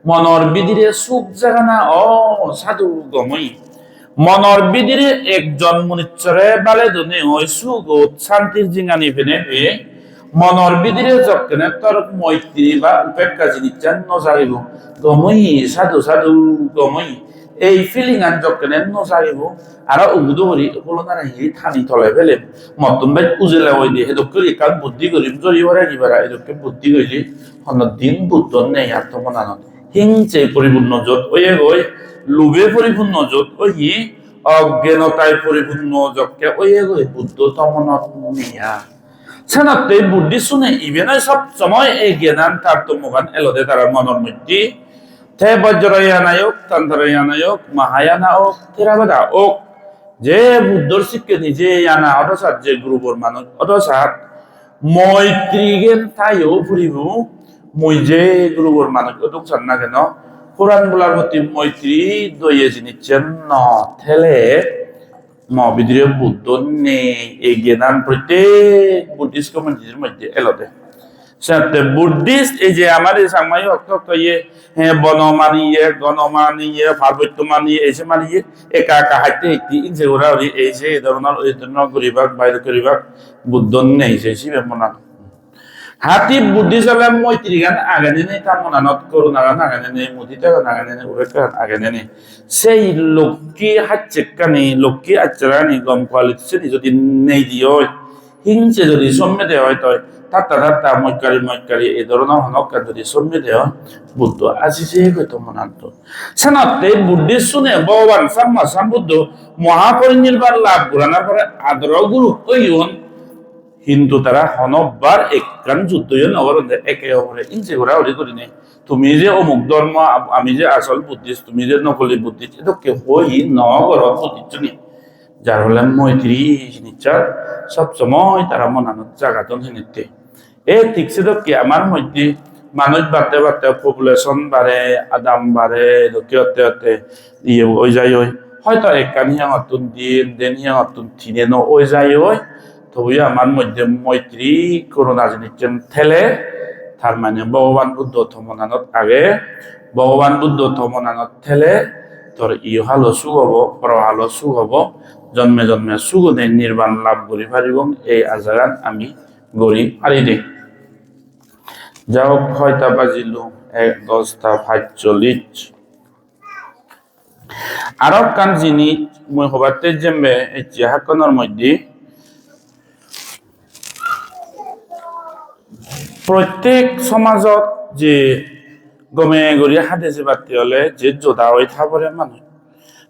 মনৰ বিধিৰে সুখ জাগানা ও সাধু গমই মনৰ বিধিৰে একজন মনুষ্যৰে বালে দনে হয় সুখ শান্তির জিঙানি ফেনে মনৰ বিধিৰে যকেনে তোর মৈত্রী বা উপেক্ষা জিনিস নজাৰিব গমই সাধু সাধু গমই এই ফিলিং আন যকেনে নসারিব আর উগুদো করি হলো না হি থানি তলে ফেলে মতন ভাই উজেলা হই দিয়ে হেদক করি কাল বুদ্ধি করি জরি হরে কিবারা এদকে বুদ্ধি কইলি হন দিন বুদ্ধ নেই আর তো মনানত হিংসে পরিপূর্ণ যত ওয়ে গই লোভে পরিপূর্ণ যত ওই অজ্ঞানতায় পরিপূর্ণ যকে ওই গই বুদ্ধ তমনত নিয়া সেনাতে বুদ্ধি শুনে ইভেন সব সময় এই জ্ঞান তার তো মুখান এলোদে তার মনের মধ্যে তে বজ্রয়ানা হোক তন্ত্রয়ানা হোক মহায়ানা হোক থেরাবাদা হোক যে বুদ্ধর শিক্ষে নিজে আনা অথসাত যে গ্রুপর মানুষ অথসাত মৈত্রী জ্ঞান তাইও ফুরিব মই যে গ্রুপর মানুষ অতুক চান না কেন কোরআন বলার প্রতি মৈত্রী দইয়ে জিনিসছেন ন ঠেলে মহাবিদ্রীয় বুদ্ধ নেই এই জ্ঞান প্রত্যেক বুদ্ধিস্ট কমিউনিটির মধ্যে এলোতে সাথে বুদ্ধিস্ট এই যে আমাদের সাংমাই অক্ত ইয়ে হ্যাঁ বনমানিয়ে গণমানিয়ে পার্বত্য মানিয়ে এসে মানিয়ে একা একা হাইতে একটি যে ওরা এই যে এই ধরনের করিবাক বাইরে করিবাক বুদ্ধ নেই সেই শিবে মনা হাতি বুদ্ধি চলে মৈত্রী গান আগে নেই তার মনানত করুণা গান আগে নেই মুদিতে গান আগে নেই উড়ে গান আগে নেই সেই লক্ষ্মী হাচ্ছে কানি লক্ষ্মী আচ্ছারানি গম কোয়ালিটি যদি নেই দিও হিংসে যদি সম্মে দেওয়া হয় তয় তাত্তা মৈকারি এই ধরনের হনকার যদি সম্মে দেওয়া বুদ্ধ আজি যে হয়তো মনান্ত সেনাতে বুদ্ধি শুনে ভগবান সাম্মা সাম্বুদ্ধ মহাপরিনির্বাণ লাভ ঘুরানোর পরে আদর গুরু ওইন কিন্তু তারা হনবার একখান যুদ্ধ নগরন্ধে একে অপরে ইনসে ঘোরা হরি করি নেই তুমি যে অমুক ধর্ম আমি যে আসল বুদ্ধিস্ট তুমি যে নকলি বুদ্ধিস্ট এটা কেউ হই নগর বুদ্ধিস্ট নেই যার হলে মৈত্রী নিচার সবসময় তারা মনানোর জাগাতন নিতে এই ঠিকছে তো কি আমার মধ্যে মানুষ বাড়তে বাড়তে পপুলেশন বাড়ে আদাম বাড়ে হতে হতে ইয়ে ওই যাই ওই হয়তো একখান হিয়াঙতুন দিন দেন হিয়াঙতুন থিনে ন ওই যাই ওই তবে আমার মধ্যে মৈত্রী করোনা জিনিসছেন ঠেলে তার মানে ভগবান বুদ্ধ থমনানত আগে ভগবান বুদ্ধ থমনানত ঠেলে তোর ইহালো সুখ হব পরহালো সুখ হব জন্মে জন্মে সুখ নেই নির্বাণ লাভ করি পারিব এই আজারান আমি গড়ি পারি দে যাও হয়তা বাজিল 10:45 আরব কান জিনিস মই হবাতে জেমবে এই চিহাকনের মধ্যে প্রত্যেক সমাজত যে গমে গড়িয়া হাতে যে বাতি হলে যে যোদা হয়ে থাকবে মানুষ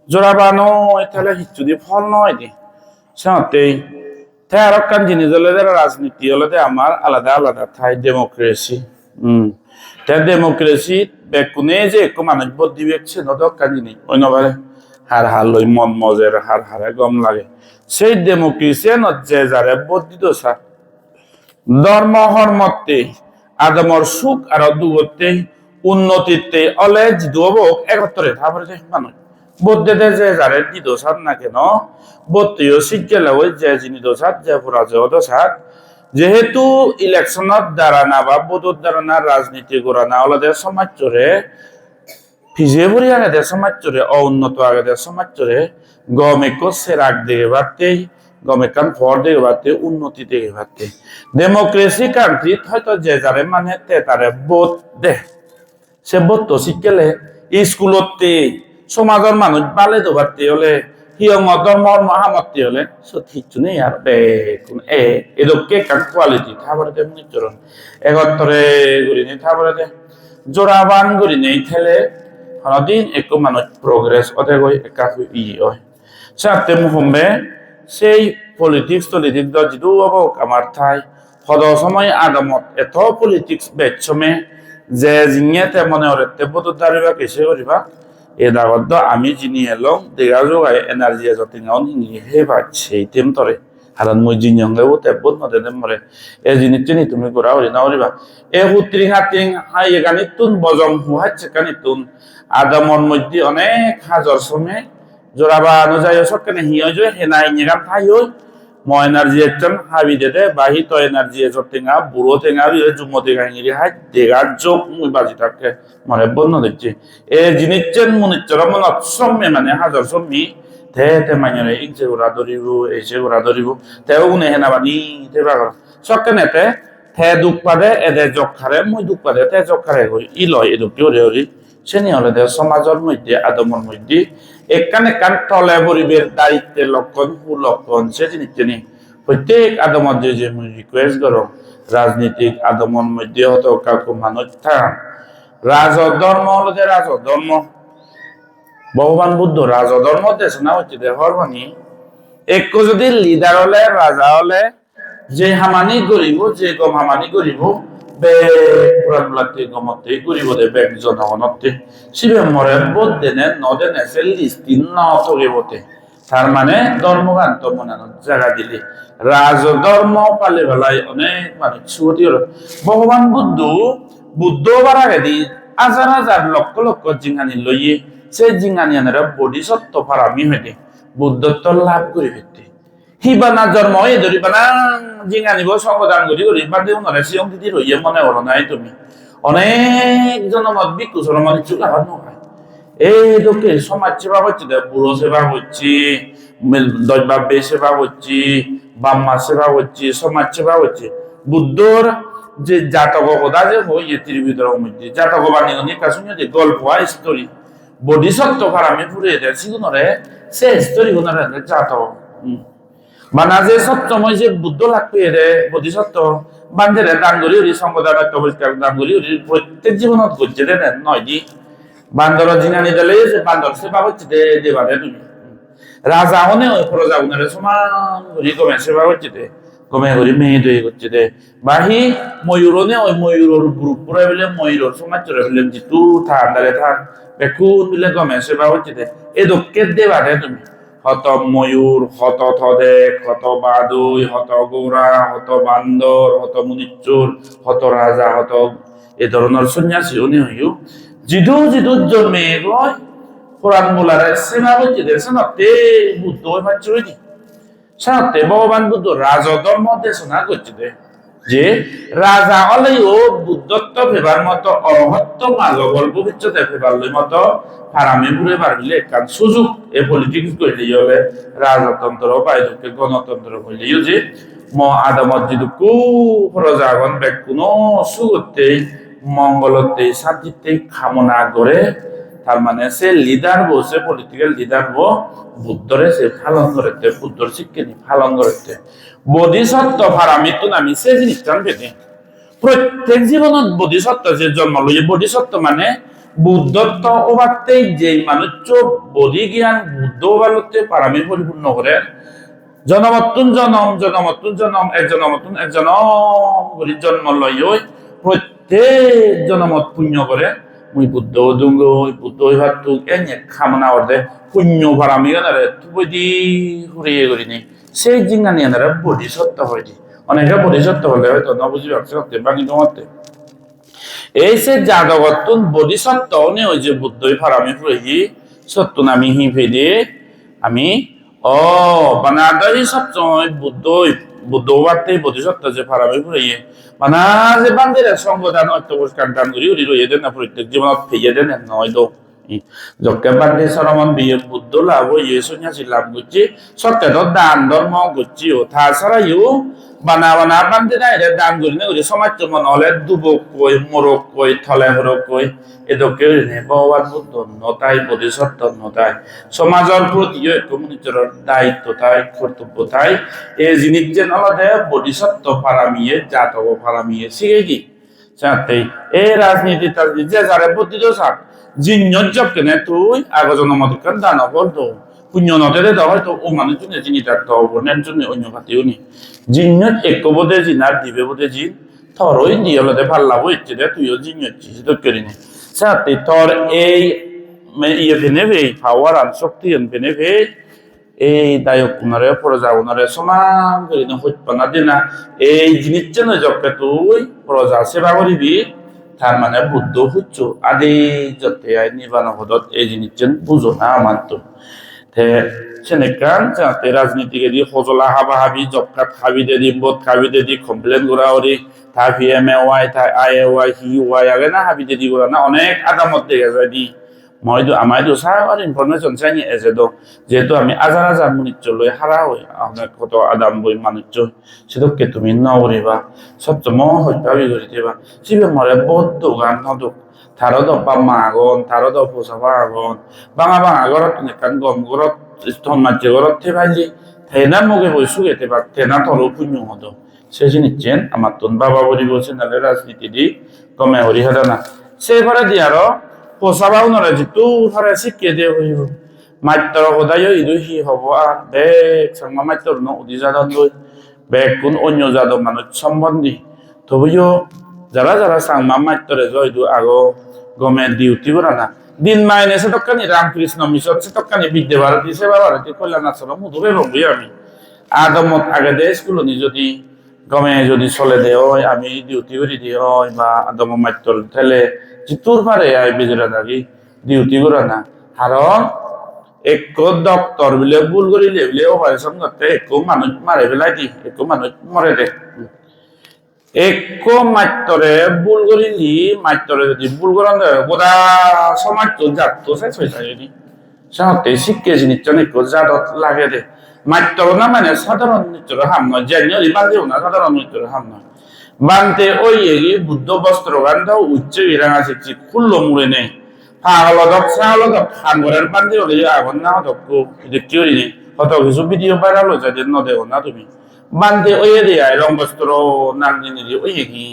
জোড়া বানো তাহলে হিচুদি ফল নয় দি সাথেই তাই আর কান জিনিস হলে রাজনীতি হলে আমার আলাদা আলাদা ঠাই ডেমোক্রেসি তাই ডেমোক্রেসি বেকুনে যে একটু মানুষ ভোট দিবে সে নদক কান জিনিস অন্যবারে হার হার লই মন মজের হার হারে গম লাগে সেই ডেমোক্রেসি যে যারে ভোট দিত সা ধর্ম হরমতে আদমর সুখ আর দুগতে উন্নতিতে অলে জিদুবক একত্রে তারপরে মানুষ বৌদ্ধে যে যারে দি দোষাত না কেন বৌদ্ধীয় শিক্ষা ওই যে যিনি দোষাত যে পরাজয় দোষাত যেহেতু ইলেকশনত দ্বারা না বা বোধর দ্বারা না রাজনীতি করা না ওলাদের সমাজ চরে ফিজে বুড়ি আগে সমাজ চরে অউন্নত আগে সমাজ চরে গম এক সেরাক দিয়ে বাড়তেই গমে কান ফর দিয়ে বাড়তে উন্নতি দিয়ে বাড়তে ডেমোক্রেসি কান্ট্রি হয়তো যে যারে মানে তে তারে ভোট দে সে ভোট তো শিখলে স্কুলতে সমাজের মানুষ বালে দোবারতে হলে হিয়ং ধর্ম মহামতি হলে সত্যি নেই আর এদকে কান কোয়ালিটি তারপরে তেমনি চরণ একত্তরে গুলি নেই তারপরে জোড়াবান গুলি নেই খেলে দিন একটু মানুষ প্রোগ্রেস ওতে গই একা ই হয় সাথে মুহম্বে সেই পলিটিক্স যিটো হব আমার ঠাই সদ সময় আদমত এত পলিটিক্স বেচমে যে জিঙেতে মনে হতে বতো দাঁড়িবা কেসে করিবা এ দাগত আমি যিনি এলং দেখা যোগাই এনার্জি যতিঙাও নিঙি হে পাচ্ছে তেম তরে হারান মই জিনিয়ংলেও তেব্বত নদে মরে এ জিনিস চিনি তুমি করা হরি না হরিবা এ হুত্রিং হাতিং হাই এগানিতুন বজম হুহাচ্ছে কানিতুন আদমর মধ্যে অনেক হাজার সময় জোড়াবা অনুযায়ী সবখানে হিয় যে হেনাই নিগাম ঠাই হই ম এনার্জি একজন হাবি দেতে বাহি তো এনার্জি এসব টেঙা বুড়ো টেঙা জুমতি গাঙ্গিরি হাই দেগার যোগ মুই বাজি থাকে মনে বন্য দেখছি এ জিনিসছেন মুনিচ্চর মনত সম্মে মানে হাজার সম্মি তে মাইনে ইংসে ঘোরা ধরিব এসে ঘোরা ধরিব তেও উনে হেনা বানি তে বাগর সবখানে তে দুঃখ পাদে এদে জগ খারে মুই দুঃখ পাদে তে জগ খারে হই ই লয় এদুক কেউ রে সেনি হলে সমাজের মধ্যে আদমের মধ্যে একান তলে পরিবের দায়িত্বের লক্ষণ কুলক্ষণ সে জিনিস চিনি প্রত্যেক আদমত যে রিকোয়েস্ট করো রাজনীতিক আদমর মধ্যে হতো কাউকে মানুষ থাক রাজধর্ম হলো যে রাজধর্ম ভগবান বুদ্ধ রাজধর্ম দেশ না হচ্ছে দেহর মানে এক যদি লিডার হলে রাজা হলে যে হামানি করিব যে গম হামানি করিব বে পুরানলাতে গমতে করিব দে বেগ জনগণতে শিবে মরে বোধ দেনে নদেনে সে লিস্তি ন থরিবতে তার মানে ধর্মগান্ত মনানো জায়গা দিলে রাজধর্ম পালে বেলায় অনেক মানুষ ছুটি হল ভগবান বুদ্ধ বার আগে দি হাজার হাজার লক্ষ লক্ষ জিঙ্গানি লইয়ে সে জিঙ্গানি আনারা বডি সত্য ফারামি হইতে বুদ্ধত্ব লাভ করে ফেলতে হিবানা জন্ম এই ধরিবানা জিঙ্গানিব সংবিধান করি বাদে উনারে সিয়ং দিদি রইয়ে মনে হলো নাই তুমি অনেক জনমত বিক্ষু জনমত চুলা হয় এই লোকে সমাজ সেবা হচ্ছে বুড়ো সেবা হচ্ছে দৈবাব্যে সেবা হচ্ছে বাম্মা সেবা হচ্ছে সমাজ সেবা হচ্ছে বুদ্ধর যে জাতক কথা যে হই ত্রিবিধর মধ্যে জাতক বাণী অনেক শুনে যে গল্প স্টোরি বোধিসত্ত্ব ফারামে পুরে দেয় সিগুনরে সে স্টোরি গুণরে জাতক বানা যে সত্যময় যে বুদ্ধ লাগবে রে বোধিসত্ত্ব বান্ধে দানগুলি উড়ি সম্পদান পরিষ্কার দানগুলি উড়ি প্রত্যেক জীবনত করছে রে নয় দি বান্দর জিঙানি দিলে যে বান্দর সেবা হচ্ছে দেবারে তুমি রাজা অনে ওই প্রজা উনারে সমান করি কমে সেবা হচ্ছে দে কমে করি মেয়ে দই করছে দে বাহি ময়ূরনে ওই ময়ূর গ্রুপ পুরো বলে ময়ূর সমাজ চলে বলে জিতু ঠান্ডারে থাক বেকুন বলে কমে সেবা হচ্ছে দে এ দক্ষের দেবারে তুমি হত ময়ূর হত থদেক হত বাদুই হত গৌরা হত বান্দর হত মুনিচুর হত রাজা হত এ ধরনের সন্ন্যাসী উনি হইও জিদু জন্মে গয় কোরআন মুলারে সেবা হচ্ছে দে সানাতে বুদ্ধ ওই মাত্র হইনি সানাতে ভগবান বুদ্ধ রাজধর্ম দেশনা করছে দে যে রাজা হলেও বুদ্ধত্ব ফেবার মতো অরহত্ব মালবল ভবিষ্যতে ফেবার মতো ফারামে ঘুরে পারলে কারণ সুযোগ এ পলিটিক্স করলে হলে রাজতন্ত্র বা এদিকে গণতন্ত্র করলেও যে আদামত যদি কু প্রজাগণ ব্যাগ কোনো সুগতেই মঙ্গলতে শান্তিতে কামনা করে তার মানে সে লিডার বসে পলিটিক্যাল লিডার বুদ্ধরে সে ফালন করতে বুদ্ধর শিক্ষা ফালন করতে বোধিসত্ত্ব ফারামিত নামি সে জিনিসটা পেতে প্রত্যেক জীবনত বোধিসত্ত্ব যে জন্ম লইয়ে বোধিসত্ত্ব মানে বুদ্ধত্ব ওবারতেই যে মানুষ বোধি জ্ঞান বুদ্ধ ওবারতে পারামি পরিপূর্ণ করে জনমতুন জনম এক জনম করে জন্ম লইয়ে প্রত্যেক জনমত পুণ্য করে মুই বুদ্ধ দুঙ্গ বুদ্ধ ভাতু এনে খামনা অর্ধে পুণ্য পারামি গানারে তুবদি হুরিয়ে করিনি সেই জিঙ্গানি আনারা বোধিসত্ত্ব হয়নি অনেকে বোধিসত্ত্ব হলে হয়তো ন বুঝি ভাবছে করতে বাকি তোমাতে এই সে জাগতুন বোধিসত্ত্ব নে ওই যে বুদ্ধই ফারামি ফুরহি সত্য নামি হি ফেদে আমি বানাদারি সত্য বুদ্ধ বার্তে বোধিসত্ত্ব যে ফারামি ফুরহি মানা যে বান্দিরে সংগদান অত্যবস্কার দান করি উড়ি রইয়ে দেন না প্রত্যেক জীবনত ফেইয়ে দেন নয় দো যকে বাদে সরমন বিয়ে বুদ্ধ লাভ হয়ে সন্ন্যাসী লাভ করছে সত্যের দান ধর্ম করছি ও তাছাড়া বানা বান্ধে না এটা দান করি না করি সমাজ মন হলে দুবক কই মোরক কই থলে হরক কই এদকে ভগবান বুদ্ধ নতাই বোধিসত্ত্ব নতাই সমাজের প্রতি কমিউনিটির দায়িত্ব তাই কর্তব্য তাই এই জিনিস যে নলদে বোধিসত্ত্ব ফারামিয়ে জাতক ফারামিয়ে শিখে কি চাতেই এই রাজনীতি যে যারে বুদ্ধি তো সাক জিন্যজ্জব কেনে তুই আগজন মদিকান দান বলতো পুণ্য নতেরে দাও হয়তো ও মানুষজন জিনি থাকতে অবর্ণের জন্য অন্য খাতেও নি জিন্যত এক বোধে জিন আর দিবে বোধে জিন থরই দিয়লতে ভাল লাভ হচ্ছে দে তুইও জিন্যচ্ছিস তো করিনি সাথে তোর এই ইয়ে ফেনেবে পাওয়ার আর শক্তি ফেনেবে এই দায়ক উনারে প্রজা উনারে সমান করি না হইপানা দে না এই জিনিস যেন যকে তুই প্রজা সেবা করিবি তার মানে বুদ্ধ হচ্ছ আদি যতে আই নিবান হদত এই জিনিস বুঝো না আমার তো সেনেকান যাতে রাজনীতিকে দিয়ে ফজলা হাবা হাবি জবকাত হাবি দে দি বোধ খাবি দে দি কমপ্লেন করা ওরি তা পিএমএ ওয়াই তা আই ওয়াই হি ওয়াই আগে না হাবি দে দি করা না অনেক আদামত দেখে যায় দি মইতো আমাইতো সার ইনফরমেশন চাই এসে যেহেতু আমি হাজার হাজার মুনিচ্চ লই হারা হই আপনার কত আদাম বই মানুষ সেদকে তুমি নগরিবা সবচেয়ে মহ হইতাবি করি দিবা সিবে মরে বদ্ধ গান হদক তারও দপা মাগন তারও দপ সাফা আগন বাঙা বাঙা ঘরত নেকান গম ঘরত স্তন মাঝে ঘরত থেবাইলি থেনা মুখে বই সুগেতে বা থেনা তরু পুণ্য হদ সে জিনিসছেন আমার তোন বাবা বলি বলছেন নাহলে রাজনীতি দি কমে হরি হদা না সে ঘরে দিয়ারও পোষাবাও নরে যিটো ঘরে শিখিয়ে দিয়ে হইব মাত্র সদায় ইদু সি হব আর বেগ সাংমা মাত্র ন উদি যাদন লই বেগ কোন অন্য যাদব মানুষ সম্বন্ধী তবুও যারা যারা সাংমা মাত্রে জয়দু আগো গমের ডিউটি করা না দিন মাইনে সে তক্কানি রামকৃষ্ণ মিশন সে তক্কানি বিদ্যা ভারতী সেবা ভারতী কল্যাণ আশ্রম মুধুবে বলবি আমি আদমত আগে দেশ গুলো যদি গমে যদি চলে দে হয় আমি ডিউটি করে দিয়ে হয় বা আদম মাত্র ঠেলে তোর পারে আই বেজরা থাকি ডিউটি করা না কারণ এক ডক্টর বিলে ভুল করিলে বিলে অপারেশন করতে এক মানুষ মারে ফেলাই দি এক মানুষ মরে দে এক মাত্রে ভুল করিলি মাত্রে যদি ভুল করান গোটা সমাজ তো জাত তো শেষ হয়ে যায় সাথে শিক্ষা জিনিস এক জাতত লাগে দে মাত্র না মানে সাধারণ নৃত্যের হাম নয় জানি বান্ধেও না সাধারণ নৃত্যের হাম নয় বানতে ওই এগি বুদ্ধ বস্ত্র গান্ধাও উচ্চ ইরাঙা শিখছি খুললো মুড়ে নেই ফাগলদক সাগলদক হাঙ্গরের বান্ধে হলে আগুন না হতক দেখতে হরি নেই হত কিছু ভিডিও ভাইরাল হয়েছে যে নদেও না তুমি বানতে ওই দিয়ে রং বস্ত্র নাগনি দিয়ে ওই এগি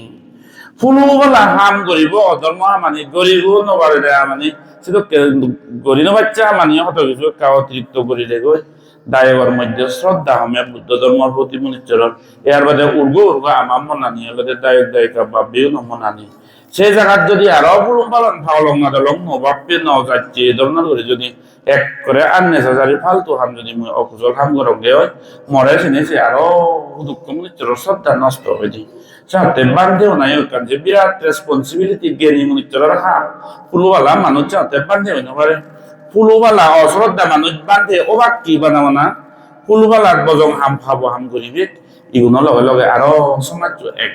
ফুলু বলা হাম গরিব অধর্ম মানে গরিব নবারে দেয়া মানে সেটা গরিব বাচ্চা মানে হত কিছু কাউ অতিরিক্ত করিলে গই দায়গর মধ্যে শ্রদ্ধা হমে বুদ্ধ ধর্মের প্রতি মনিচরণ এর বাদে উর্গ আমার মনানি এর দায়ক দায়িকা বাব্যেও মনানি সেই জায়গার যদি আরো পুরুম পালন ফাওলং না দলং বাপ্পে ন যাচ্ছে এই ধরনের করে যদি এক করে আননেসেসারি ফালতু হাম যদি অকুশল হাম করগে হয় মরে চিনেছে আরো দুঃখ মনিচর শ্রদ্ধা নষ্ট হয়ে যায় সাথে বান্ধেও নাই ওখান যে বিরাট রেসপন্সিবিলিটি জ্ঞানী মনিচরের হা ফুলওয়ালা মানুষ সাথে বান্ধেও নপারে ফুলবালা অশ্রদ্ধা মানুষ বান্ধে অবাক কি বানাবো না ফুলবালার বজং হাম ফাবো হাম করিবে ইগুনোর লগে লগে আরো সমাজ এক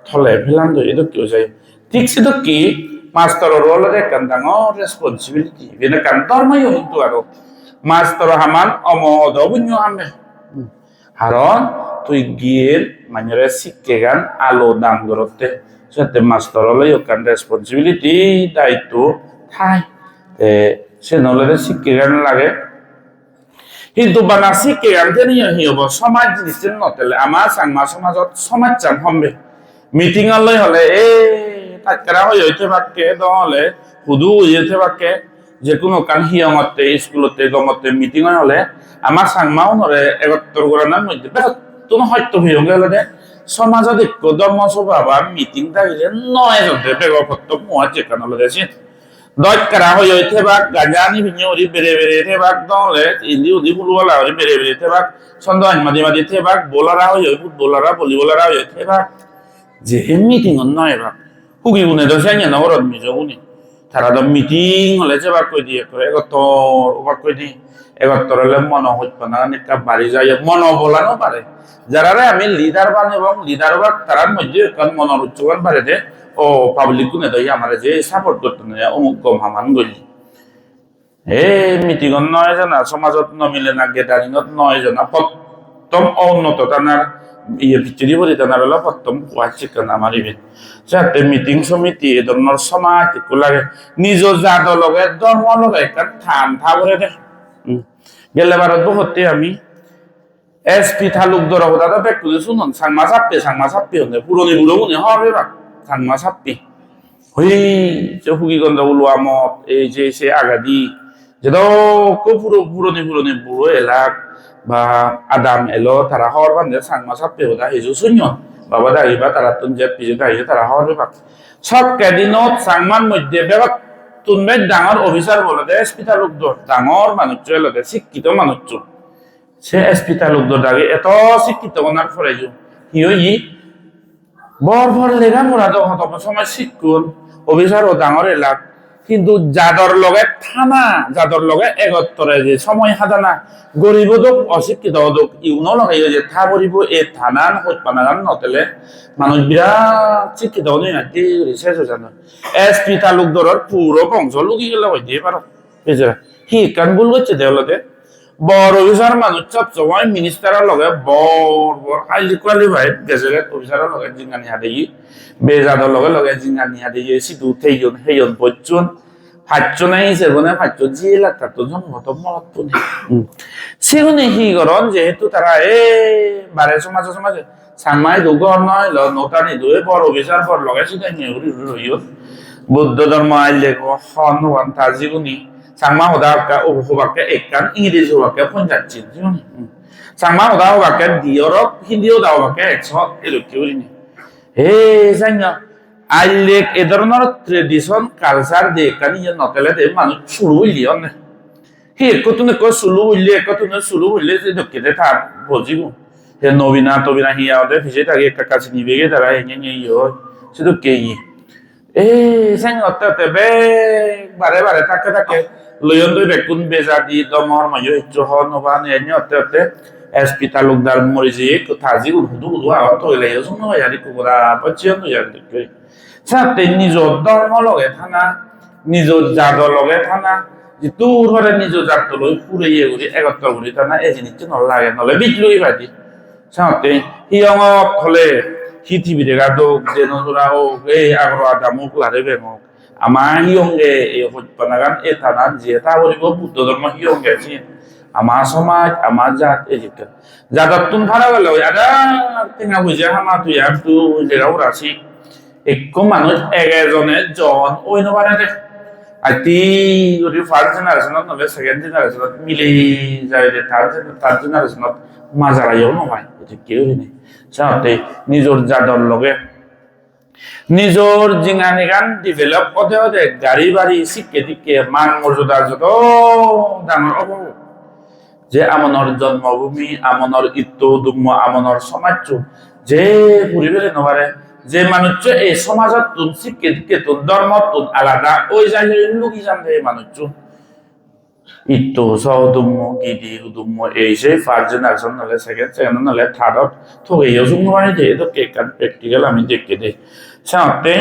থলে ফেলান এটা কি হয়েছে ঠিক সেটা কি মাস্টারের রোলের একখান ডাঙর রেসপন্সিবিলিটি বেনে কান ধর্মই কিন্তু আরো মাস্টার হামান অমদ বুঝ হামে কারণ তুই গিয়ে মানে শিক্ষে গান আলো দান করতে সাথে মাস্টার হলে একখান রেসপন্সিবিলিটি দায়িত্ব থাই সে নলের শিক্ষে গান লাগে কিন্তু বানা শিক্ষে গান নিয়ে হব সমাজ জিনিসের নতেলে আমার সাংমা সমাজত সমাজ চান হমবে মিটিং লই হলে তাৎকারা হইতে পারকে দলে হুদু হইতে পারকে যে কোনো কান হিয়মতে স্কুলতে গমতে মিটিং হলে আমার সাংমাও নরে একত্তর করানোর মধ্যে তুমি হয়তো হইয়া গেলে দে সমাজত একটু ধর্ম সভা বা মিটিং থাকিলে নয় জনতে বেগপত্র মোয়া যেখানে দেছে দরকার হইতে বাক গাজানি ভিñori বেরে বেরে তে বাক দলে ইলি উদি ফুলওয়ালা হরি বেরে বেরে তে বাক সন্ধান মাদি মাদি তে বাক বোলারা হই ফুটবলারা ভলিবলারা হইতে বাক যে মিটিং নয় বাক হুগি গুনে দশাইয়া না ওরদ মিজো গুনি তারা তো মিটিং হলে যে বাক কই দিয়ে করে একত্তর বাক কই দি একত্তর হলে মন হইতো না একটা বাড়ি যায় মন বলানো পারে যারা আমি লিডার বান এবং লিডার বাক তার মধ্যে কান মনের উচ্চগান পারে দে ও পাবলিক গুনে দই আমার যে সাপোর্ট করতে না অমুক কম হামান গলি হে মিটিং নয় জানা সমাজত নমিলে না গেদারিংত নয় জানা প্রথম অউন্নত তানার ইয়ে ভিতরি বলি তানার হলো প্রথম ওয়াচিক কানা মারিবে যাতে মিটিং সমিতি এ ধরনের সমাজ লাগে নিজ জাত লগে ধর্ম লগে একটা থান থাবরে দে গেলে ভারত বহুতে আমি এসপি তালুকদার কথা ব্যক্তি শুনুন সাংমা সাপ্পি হলে পুরনি বুড়ো গুনে হবে বা সাংমা সাপ্পি হই যে হুগিগন্ধ উলুয়া মত এই যে সে আগাদি যেটা পুরনি বুড়ো এলাক বা আদাম এলো তারা হওয়ার বান্ধে সাংমা সাপ্পি হতা হেজু শূন্য বাবা দাঁড়িয়ে তারা তুন যে পিছে দাঁড়িয়ে তারা হওয়ার ব্যাপার সব কেদিনত সাংমান মধ্যে ব্যাপার তুমি ডাঙর অফিসার বলে দে এসপি তালুকদার ডাঙর মানুষ এলাকে শিক্ষিত মানুষ সে এসপি তালুকদার দাগে এত শিক্ষিত ওনার ফলে ই বর লেগা মোরা তো সময় শিক্ষুন অফিসার ও ডাঙর এলাক কিন্তু যাদর লগে থানা যাদর লগে একত্তরে যে সময় হাদানা গরিব দোক অশিক্ষিত দোক ইউনো লগে যে থা করিব এই থানান হইপানাগান নতেলে মানুষ বিরাট শিক্ষিত নই না কি রিসার্চ জানো এসপি তালুকদারের পুরো বংশ লুকি গেলে হয়ে দিয়ে পারো বেচারা কি কান ভুল করছে দেওয়ালতে বড় অফিসার মানুষ সব সময় মিনিস্টারের লগে বড় বড় হাইলি কোয়ালিফাইড গেজেটেড অফিসারের লগে জিঙ্গানি হাতে বেজাদর লগে লগে জিঙ্গানি হাতে সিধু থেইজন হেইজন পচ্চুন ফাইজনাই সেবনে ফাইজ জিয়ে লাগার তো জন্মত মত পুনে সেগুনে হি করন যেহেতু তারা বারে সমাজে সাংমাই দুগর নয় নতানি দুয়ে বড় অফিসার পর লগে সিধা নিয়ে রইও বুদ্ধ ধর্ম আইলে হন ওয়ান তাজিগুনি 상마 오다가 오후밖에 액간 이리지 밖에 혼자지 상마 오다가 디어로 힌디오 다오밖에 엑서 이렇게 우리니 에 상냐 알렉 에더너 트레디션 칼사르 데까니 이 노텔에 데 마누 수루 일리었네 히 에코투네 거 수루 일리 에코투네 수루 일리 이렇게 다 보지고 에 노비나 토비나 히야데 피제다게 까까지 니베게 달아 ኘኘ이요 시도케이 에 상냐 어때 배 바래 타케 লয়ন্দই বেকুন বেজাদি দমর মায়ো ইচ্ছহন নবান এনে অতে এসপি তালুকদার মরিজি থাজি উদু আওয়াত হইলে যখন ইয়ারি কুবরা পচিয়ন ইয়ারি কই সাথে নিজ ধর্ম লগে থানা নিজ জাত লগে থানা যিটো ঘরে নিজ জাত লই পুরে ইয়ে করি একত্র করি থানা এই জিনিস নলাগে নলে বিটলই বাদি সাথে হিয়ং হলে হিথিবি দেখা তো যে নজরা ও এই আগর আদামুক লারে বেমক আমার হিয়ংগে এই হইপানাগান এ থানা যে তা বলিব বুদ্ধ ধর্ম হিয়ংগে আছে আমার সমাজ আমার জাত এদিকে জাতত তুন ভাড়া গেল আদা টেঙা বুঝে হামা তুই আর তু জেরাও রাশি একো মানুষ এজনে জন ওই নবারে দে আতি ওরি ফার্স্ট জেনারেশনত নবে সেকেন্ড জেনারেশনত মিলে যায় যে থার্ড জেনারেশনত মাজারাইও নয় এটা কেউ নেই সাথে নিজের জাতর লগে নিজের জিঙানি গান ডেভেলপ হতে হতে গাড়ি বাড়ি শিক্ষে দিকে মান মর্যাদার যত ডাঙর অভাব যে আমনের জন্মভূমি আমনের ইত্যদুম্ম আমনের সমাজ যে পরিবেশে নবারে যে মানুষ এই সমাজত তুন শিক্ষে দিকে তুন ধর্ম তুন আলাদা ওই জায়গায় লুকি জানবে মানুষ ইত্য সহদুম্ম গিদি উদুম্ম এই সেই ফার্স্ট জেনারেশন নলে সেকেন্ড নলে থার্ডত থগেও সুন্দর তো কেকান প্র্যাকটিক্যাল আমি দেখে দেই সাথে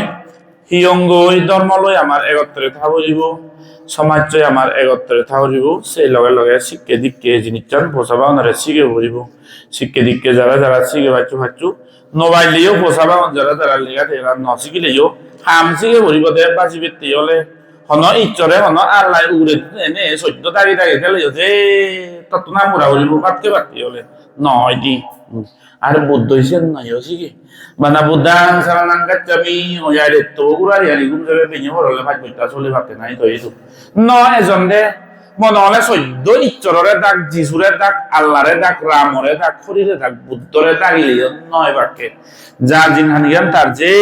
হিয়ঙ্গই ধর্ম লই আমার একত্রে থাকব সমাজ আমার একত্রে থাকব সেই লগে লগে শিক্ষে দিকে জিনিস পোষাবা ওনারে শিখে পড়ব শিক্ষে দিকে যারা শিখে পাচ্ছু নবাইলেও পোষাবা যারা লেখা এরা নশিখিলেও হাম শিখে পড়ব দে বাজি বেতি হলে হন ইচ্ছরে হন আল্লাহ উড়ে এনে সদ্য দাঁড়িয়ে খেলে যে তত না মুড়া পড়ব পাতকে হলে নয় দি আর বুদ্ধ হইছেন নয় শিখে Mana budang saranang kacami oyade to urari ani gum jabe penyo horole bhaj boita chole bate nai to itu no ejonde monole soddo ichorore dak jisure dak allare dak ramore dak khorire dak buddore dak liyo noy bakke ja jinhaniyan tar je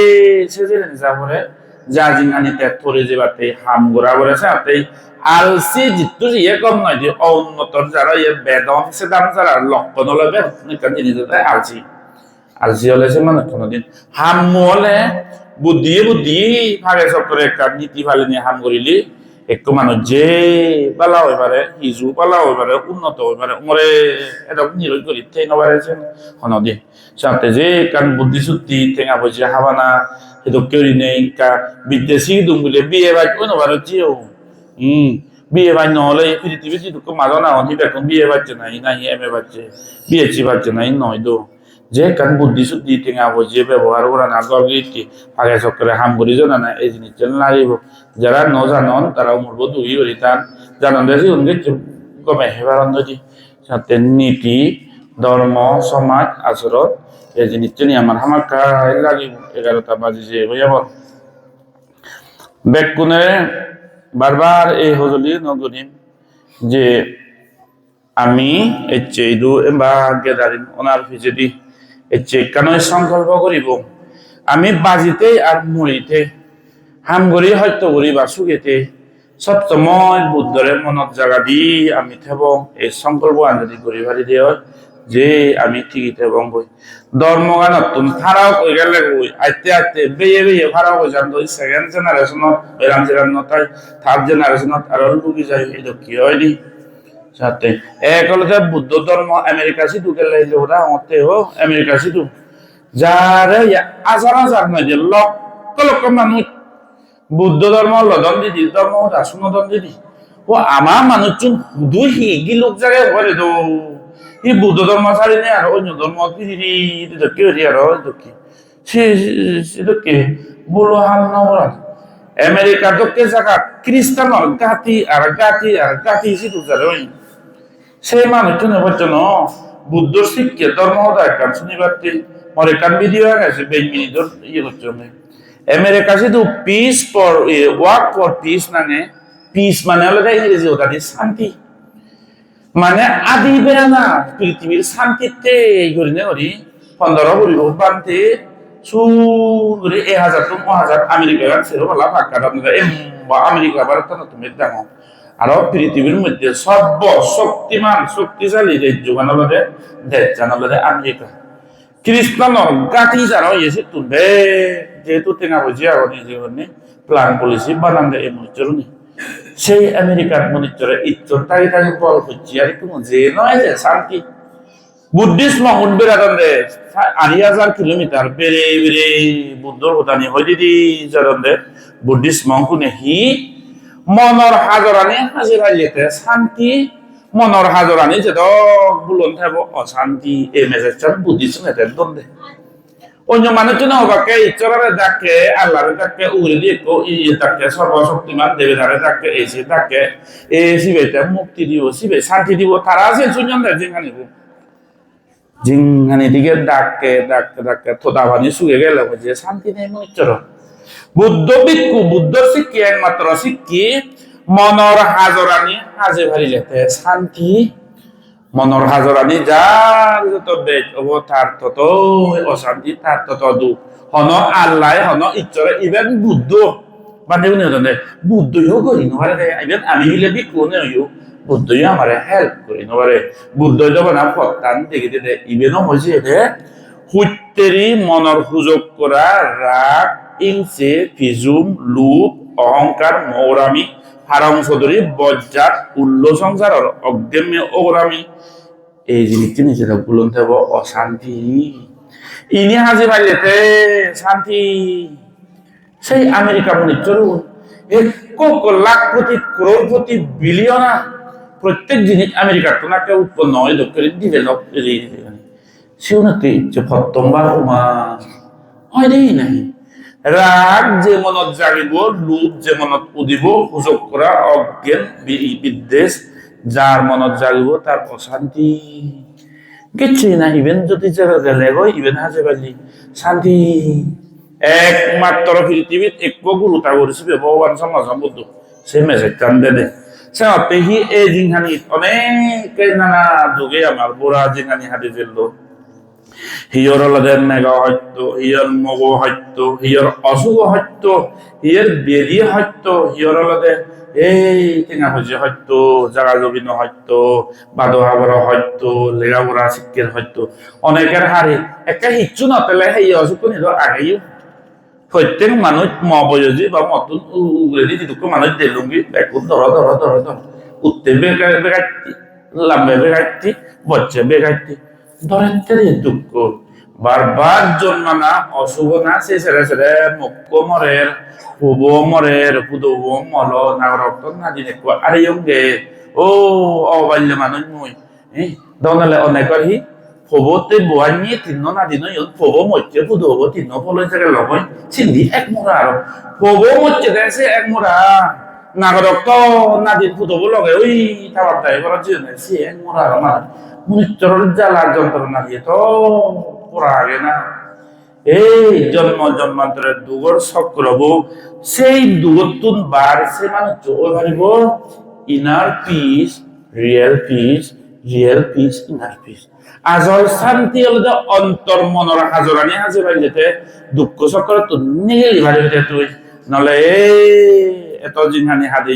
sejelen jabore ja jinhani te thore je bate ham gora bore sate alsi jittu je kom noy je onnotor jara ye bedon sedam jara lokkon hole be nikan jinite alsi alsi hole se mane konodin ham hole বুদ্ধি ভাগে চক্রে একটা নীতি ফালে নিয়ে হাম করিলি একটু মানুষ যে পালা হয়ে পারে হিজু পালা হয়ে পারে উন্নত হয়ে পারে উমরে এরকম নিরোধ করি ঠেই নবারেছেন হনদি সাথে যে কারণ বুদ্ধি সত্যি ঠেঙা বসে হাবানা সেটা কেউ নেই বিদেশি দুম বলে বিয়ে বাই ওই নবার হচ্ছেও বিয়ে বাই নহলে পৃথিবী যেটুকু মাঝো না হনি এখন বিয়ে বাচ্চে নাই নাই এম এ বাচ্চে বিএসসি বাচ্চে নাই নয় দো যে কারণ বুদ্ধি সত্যি ঠেঙা বসে ব্যবহার করা না গর্গীতি ভাগে চক্রে হাম করি জানা না এই জিনিস লাগিব যারা ন জানন তারা মরবো দুই করিতাম জানন দেখি উনকে গমে হেবার অন্ধি সাথে নীতি ধর্ম সমাজ আচরণ এই জিনিস নিয়ে আমার আমার কাজ লাগিব 11টা বাজে যে হইয়াব বেকুনে বারবার এই হজলি নগরিম যে আমি এই চেইদু বা গেদারিম ওনার ফিজেদি এই চেকানয় সংকল্প করিব আমি বাজিতে আর মরিতে হাম গড়ি হয়তো গড়ি বা সুগেতে সবসময় বুদ্ধরে মনত জাগা দি আমি থেব এই সংকল্প আনন্দি গড়ি ভারি দিয়ে যে আমি ঠিকইতে এবং বই ধর্মগান নতুন ফারাও কই গেলে বই আইতে আইতে বেয়ে বেয়ে ফারাও কই যান ওই সেকেন্ড জেনারেশনত এরাম জেরাম নতাই থার্ড জেনারেশনত আর লুকি যায় এটা কি হয়নি সাথে এক হলো যে বুদ্ধ ধর্ম আমেরিকা সিধু গেলে ওরা হতে হো আমেরিকা সিধু যারে হাজার হাজার নয় যে লক্ষ লক্ষ মানুষ বুদ্ধ ধর্ম লদন দিদি ধর্ম রাসুনদন দিদি ও আমার মানুষজন দুই হিগি লোক জায়গায় ঘরে তো এই বুদ্ধ ধর্ম ছাড়ি নেই আর অন্য ধর্ম পিড়ি কি হরি আর কি সে কি বলো হাল না ওরা আমেরিকা দক্ষে জায়গা খ্রিস্টান গাতি আর গাতি আর গাতি সিধু যারে ওই সেই মানুষজন এবার জন্য বুদ্ধ শিক্ষে ধর্ম কান শনিবার মরে কান ভিডিও হয়ে গেছে 20 মিনিটের ইয়ে করছে আমেরিকা শুধু piece for work for piece মানে পিস মানে হলো ইংরেজি ওটা দিয়ে শান্তি মানে আদি বেড়া না পৃথিবীর শান্তিতে এই করি না করি 15 করি বানতে সুর করে 1000 তো 1000 আমেরিকা সেরো বলা ফাঁকা আপনারা আমেরিকা ভারত না তুমি দেখো আর পৃথিবীর মধ্যে সর্বশক্তিমান শক্তিশালী যোগান হলো দেশ জানালো আমেরিকা খ্রিস্টান গাতি যারা এসে তুলবে যেহেতু টেঙা বুঝি আগে জীবনে প্ল্যান পলিসি বানান এই মনিচরণী সেই আমেরিকার মনিচরে ইচ্ছর তাই তাকে বল হচ্ছে আর একটু যে নয় যে শান্তি বুদ্ধিস্ট মঙ্গল বেড়াতাম রে 8,000 কিলোমিটার বেড়ে বেড়ে বুদ্ধর হতানি হয় দিদি যারান রে বুদ্ধিস্ট মঙ্কুনে হি মনর হাজরানি হাজিরা যেতে শান্তি মনর হাজরানি যেত বুলন থাকব অশান্তি এই মেসেজটা বুদ্ধিস্ট নেতের দন্দে অন্য মানুষজন হবাকে ইচ্ছারে ডাকে আল্লাহরে ডাকে উড়ে দিয়ে ইয়ে ডাকে সর্বশক্তিমান দেবেদারে ডাকে এসে ডাকে এ শিবেটা মুক্তি দিব শিবে শান্তি দিব তারা আছে শুনছেন যেখানে জিংহানি দিকে ডাকে ডাকতে ডাকতে থোদা ভানি শুয়ে গেলে যে শান্তি নেই মনিচর বুদ্ধ ভিক্ষু বুদ্ধ শিক্ষি একমাত্র শিক্ষি মনর হাজরানি হাজে ভারি যেতে শান্তি মনর হাজরানি যার যত বেদ হবো তার তত অশান্তি তার তত দুঃখ হন আল্লাহ হন ইচ্ছরে ইভেন বুদ্ধ মানে বুদ্ধইও করি নপারে ইভেন আমি হইলে ভিক্ষু নেও বুদ্ধই আমার হেল্প করি নপারে বুদ্ধ যখন ফটান দেখি দে ইভেনও হয়েছে যে হুত্তেরি মনর সুযোগ করা রাগ ইংসে ফিজুম লুপ অহংকার মৌরামি হারাম সদরি বজ্জাত উল্ল সংসার অজ্ঞাম্য ওরামি এই জিনিসটি নিচে বুলন থাকবো অশান্তি ইনি হাজি পাইলেতে শান্তি সেই আমেরিকা মনে চলুন 1 লাখ প্রতি করোড় প্রতি বিলিয়না প্রত্যেক জিনিস আমেরিকার তো নাকি উৎপন্ন হয় দক্ষিণ ডেভেলপ সেউনাতে যে প্রথমবার উমা হয় দেই নাই রাগ যে মনত জাগিব লোভ যে মনত উদিব সুযোগ করা অজ্ঞান বিদ্বেষ যার মনত জাগিব তার অশান্তি কিছুই না ইভেন যদি গেলে গই ইভেন হাজে পারলি শান্তি একমাত্র পৃথিবীত এক গুরুতা করেছি ভগবান সমাজ বুদ্ধ সে মেসেজ টান দে সে হি এই জিংহানি অনেক নানা যুগে আমার বুড়া জিংহানি হাতে ফেললো হিয়র লদের নেগা হত্য হিয়র মগ হত্য হিয়র অশুভ হত্য হিয়র বেদি হত্য হিয়র লদে এই টেঙা ভুজি হত্য জাগা জবিন হত্য বাদহাবর হত্য লেগাবরা শিক্ষের হত্য অনেকের হারে একে হিচ্ছু নতেলে সেই অসুখ নিল আগেই প্রত্যেক মানুষ মবয়জি বা মতন উগরেদি যেটুকু মানুষ দেলুঙ্গি বেকুন ধর ধর ধর ধর উঠতে বেগাইতি লাম্বে বেগাইতি বচ্ছে বেগাইতি ধরেন দুঃখ বারবার জন্মানা অশুভ না সে ছেড়ে ছেড়ে মুখ্য মরের হুব মরের হুদব মল নাগরক্ত না দিনে আরে ইয়ঙ্গে ও অবাল্য মানুষ মই দনালে অনেকর হি হবতে বোয়ানি তিন্ন না দিন হব মধ্যে হুদব তিন্ন ফলে থেকে লবণ চিন্দি এক মোড়া আর হব মধ্যে দেশে এক মোড়া নাগরক্ত না দিন হুদব লগে ওই তাবার তাই করার জন্য সে এক মোড়া আর আমার মৃত্যুর জ্বালার যন্ত্রণা দিয়ে তো পড়া আগে না এই জন্ম জন্মান্তরের দুগর চক্রব সেই দুগতুন বার সে মানে জোর ভারিব inner peace real peace inner peace আজল শান্তি হল যে অন্তর মনের হাজরানি হাজে ভাই যেতে দুঃখ চক্র তো নিগেলি ভারি হতে তুই নলে এত জিনহানি হাতে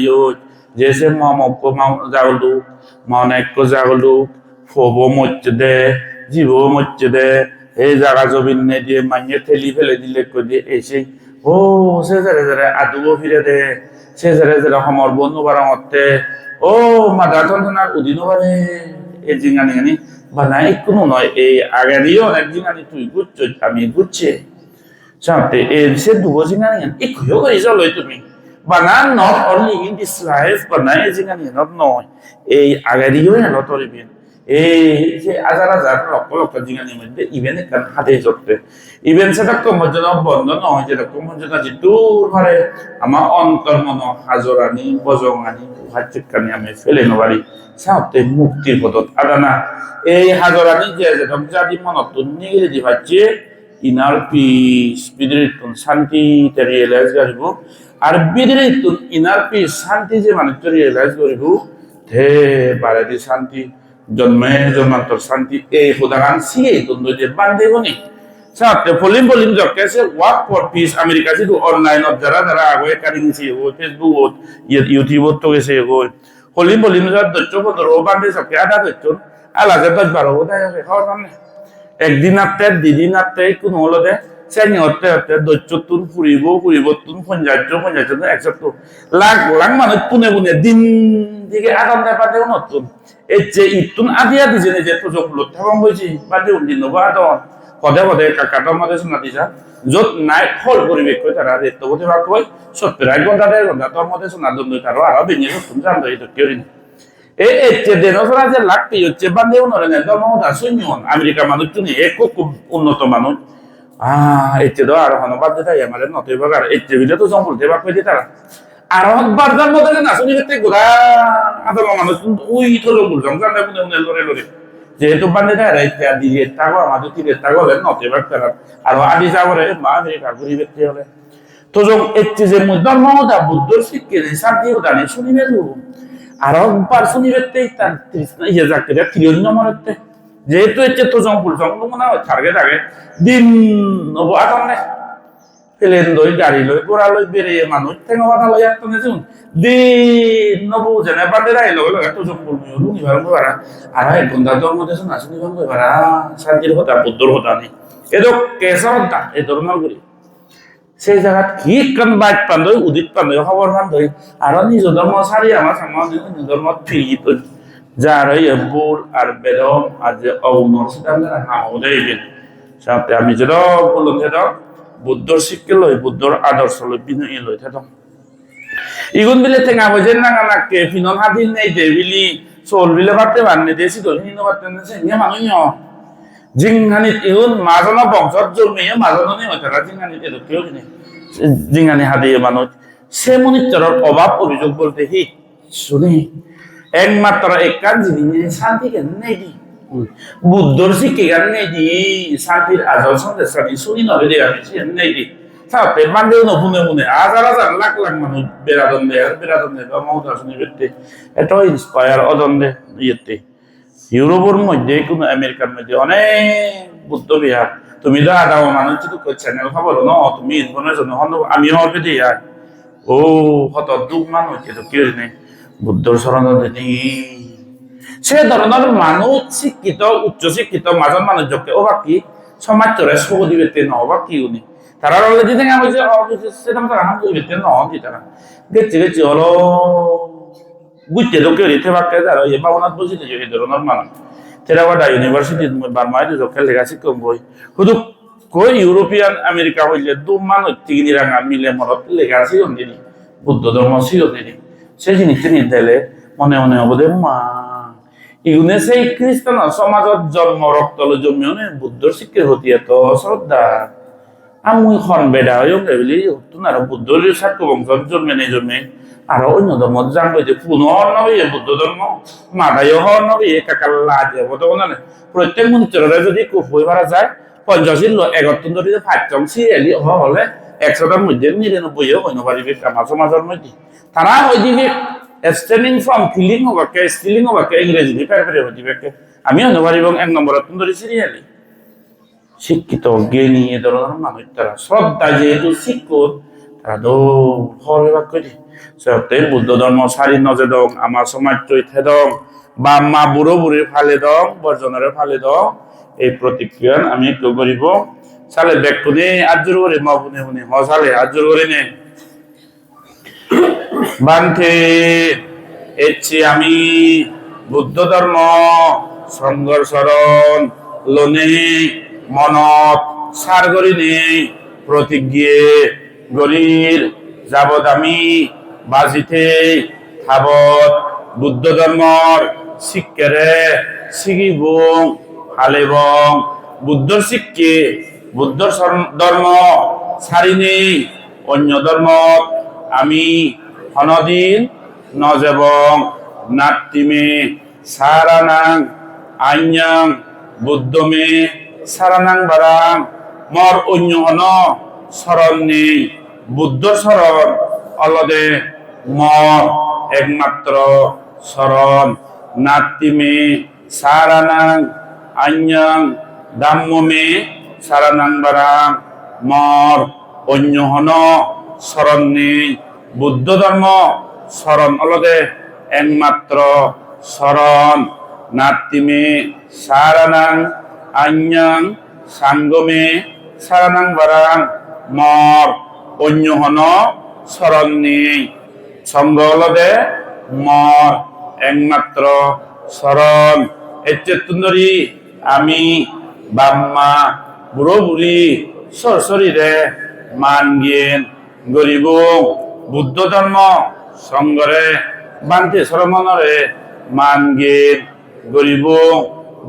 যে সে মমক যাগলুক মনেক যাগলুক ফবো মরছে দে জীবও মরছে দে এই জায়গা জমিন নে দিয়ে মাইনে ঠেলি ফেলে দিলে কই দিয়ে এসে ও সে যারে যারে আদুবো ফিরে দে সে যারে যারে সমর বন্ধু বারামতে ও মাদা যন্ত্রণার উদিনও পারে এই জিঙ্গানি গানি বানাই কোনো নয় এই আগে দিয়েও অনেক জিঙ্গানি তুই ঘুরছ আমি ঘুরছে সাথে এই সে দুবো জিঙ্গানি গানি একইও করে চলো তুমি বানান not only in this life বানাই জিঙ্গানি not নয় এই আগে দিয়েও এলো তরিবিন এই যে হাজার হাজার লক্ষ লক্ষ জিঙ্গানির মধ্যে ইভেন একটা হাতে চড়তে ইভেন সেটা কমর্যাদা বন্ধ নয় যেটা কমর্যাদা যে দূর হারে আমার অন্তর মন হাজরানি বজঙানি হাচিকানি আমি ফেলে নবারি সাথে মুক্তির পথত আদানা এই হাজরানি যে যেরকম জাতি মনত নিয়ে দি ভাচ্ছে ইনার পিস বিদরিতুন শান্তিতে রিয়েলাইজ করিব আর বিদরিতুন ইনার পিস শান্তি যে মানুষ রিয়েলাইজ করিব ধে বাড়ি শান্তি জন্মে জন্মান্তর শান্তি এই উদাহরণ সিয়ে তুন্দো যে বান্ধে বনি সাথে ফলিম ফলিম জকে সে ওয়ার্ক ফর পিস আমেরিকা যে অনলাইন যারা যারা আগে কারি নিছে ও ফেসবুক ইউটিউব তো গেছে ও ফলিম ফলিম যা দচ্চ বদর ও বান্ধে সবকে আদা দচ্চ আলাদা 10-12 ওটা খাওয়ার সামনে একদিন আত্তে দুদিন আত্তে কোন হলো দে সেনি হতে হতে দচ্চতুন ফুরিব তুন পঞ্জাজ্য একসপ্তাহ লাখ লাখ মানুষ পুনে পুনে দিন দিকে আদাম দেপাতে নতুন এই যে ইতুন আদিয়া দিছে যে তো যোগ লোক থাকম হয়েছি বাদে দিন নবা আদন পদে পদে কাকাটার মধ্যে শোনা দিছা যত নাই ফল পরিবেশ কই তারা রেত বতে বা কই 70 ঘন্টা 1.5 ঘন্টা তোর মধ্যে শোনা দন তার আর বেনি নতুন জানতো এটা কেউ নেই এই যে দেনসরা যে লাগতে হচ্ছে বাদে উনরে না ধর্মটা শূন্যন আমেরিকা মানুষ তুমি এক খুব উন্নত মানুষ এতে তো আর হনবাদ দিতে আমাদের নতই বাগার এতে ভিডিও তো জঙ্গল দেবা কই দিতারা আর বারদার মধ্যে না শুনি দেখতে গোড়া আদম মানুষ ওই তো জঙ্গল জঙ্গল না মনে লরে লরে যেহেতু বান্ধে দেয় রাইতে দিয়ে তাগো আমাদের তীরে তাগো নতই বাগার আর আদি যাবরে মা আমেরিকা ঘুরি দেখতে হলে তো এতে যে ধর্মটা বুদ্ধর শিক্ষে শান্তি উদানে শুনিবে আর একবার শুনিবে তার ইয়ে যাকে তিরিশ নম্বরতে যেহেতু এতে তো জঙ্গল মনে হয় থার্গে থাকে দিন নবো আদমে প্লেন লই গাড়ি লই ঘোড়া লই বেরিয়ে মানুষ ঠেঙা বাধা লই একটা নেছুন দিন নবো জেনে বাদে রাই লই এত জঙ্গল মিও লুনি বারা আর এক ঘন্টা তোর মধ্যে শুনা শুনি বারা শান্তির কথা বুদ্ধর কথা নেই এদো কেসরটা এই ধরনের করি সেই জায়গা কি কান বাইক পান্দই উদিত পান্দই খবর পান্দই আর নিজ ধর্ম সারি আমার সামনে নিজ ধর্ম ফিরি তো যার বুল আর বেদম আর যে অউনর সেটা হাওদাইবেন সাথে আমি যেটা বললাম সেটা বুদ্ধর শিক্ষা লই বুদ্ধর আদর্শ লই বিনয়ী লই থাকতাম ইগুন বিলে ঠেঙা বজেন না নাকে ফিনন হাদিন নেই দে বিলি সোল বিলে বাড়তে বাড়নে দেশি তো হিনো বাড়তে নেছে নিয়ে মানুষ জিংহানি ইগুন মাজনা বংশত জন্মিয়ে মাজনা নেই তারা জিংহানি এত কেউ নেই জিংহানি হাদিয়ে মানুষ সে মনিতরের অভাব অভিযোগ বলতে হি শুনি একমাত্র এক কাজ জিনিস শান্তি কেন নেই দি বুদ্ধর শিক্ষে কেন নেই দি শান্তির আজল সন্দেশ শুনি নবে দিয়ে আমি নেই দি সাথে বান্ধে পুনে পুনে হাজার হাজার লাখ লাখ মানুষ বেড়াদন দেয় মমতা শুনি ব্যক্তি এটাও ইন্সপায়ার অদন্দে ইয়েতে ইউরোপের মধ্যে কোনো আমেরিকার মধ্যে অনেক বুদ্ধ বিহার তুমি তো আদাও মানুষ যদি চ্যানেল খবর ন তুমি ইসবনের জন্য আমি হবে দিয়ে ও কত দুঃখ মানুষ কিন্তু কেউ নেই বুদ্ধর শরণ সে ধরনের মানুষ শিক্ষিত উচ্চ শিক্ষিত মাজত মানুষ যোগে ও বাকি সমাজ চলে সব দিবে নবা কি উনি তারা অলরেডি থেকে আমি সেরকম তারা হাম দিবে নদী তারা গেছি হলো বুঝতে তো কেউ দিতে পারতে তারা এই বাবনাথ বুঝিতে এই ধরনের মানুষ থেরাবাডা ইউনিভার্সিটি বার্মায় যোগে লেখা শিক্ষক বই শুধু কই ইউরোপিয়ান আমেরিকা হইলে দু মানুষ তিন রাঙা মিলে মরত লেখা আছে অন্যদিনই বুদ্ধ ধর্ম ছিল তিনি সেই জিনিসটি নির্দেলে মনে মনে অবদে মা ইউনে সেই খ্রিস্টান সমাজত জন্ম রক্ত জন্মিও বুদ্ধর শিক্ষার হতি এত শ্রদ্ধা আমি খন বেড়া হয়ে বলি আর বুদ্ধর সাক্ষ্য বংশত জন্মে নেই জন্মে আরো অন্য ধর্ম জানবো যে পুনর নবী বুদ্ধ ধর্ম মাদায় হর নবী কাকাল্লা যে প্রত্যেক মন্ত্রীরা যদি হয়ে পারা যায় 50 এগত্তন ধরে 5 সিরিয়ালি হলে 100টার মধ্যে 99 হইন পারিবে আমার সমাজের মধ্যে তারা ওই দিকে abstaining from killing okay stealing okay ইংরেজি পেপারে হইতে পারে আমি হইন পারিব 1 নম্বর ধরে সিরিয়ালি শিক্ষিত জ্ঞানী এ ধরনের মানুষ তারা শ্রদ্ধা যেহেতু শিক্ষক তারা তো ফল বাক করে সত্যি বুদ্ধ ধর্ম সারি নজে দং আমার সমাজ চৈথে দং বাম্মা বুড়ো বুড়ি ফালে দং বর্জনের ফালে দং এই প্রতিক্রিয়া আমি একটু করিব সালে ব্যাকুনে আজুর করে মা বুনে বুনে হ সালে আজুর করে নে বান্থে এচ্ছি আমি বুদ্ধ ধর্ম সংঘর্ষরণ লোনে মনত সার করি নেই প্রতিজ্ঞে গরির যাবত আমি বাজিতে থাবত বুদ্ধ ধর্মর শিক্ষারে শিখিব হালেবং বুদ্ধর শিক্ষে বুদ্ধর ধর্ম ছাড়ি নেই অন্য ধর্ম আমি হনদিন নজেবং নাট্টিমে সারানাং আইয়াং বুদ্ধমে সারানাং বারাং মর অন্য হন শরণ নেই বুদ্ধ শরণ অলদে মর একমাত্র শরণ নাট্টিমে সারানাং আইয়াং দাম্মমে সারানাং বারাং মর অন্য হন শরণ নেই বুদ্ধ ধর্ম শরণ অলদে একমাত্র শরণ নাট্টিমে সারানাং আইয়াং সাঙ্গমে সারানাং বারাং মর অন্য হন শরণ নেই সঙ্গ অলদে মর একমাত্র শরণ এচেতুন্দরী আমি বাম্মা বুড়ো বুড়ি সরসরিরে মান জ্ঞান গরিব বুদ্ধ ধর্ম সংগরে বান্তে সরমনরে মান জ্ঞান গরিব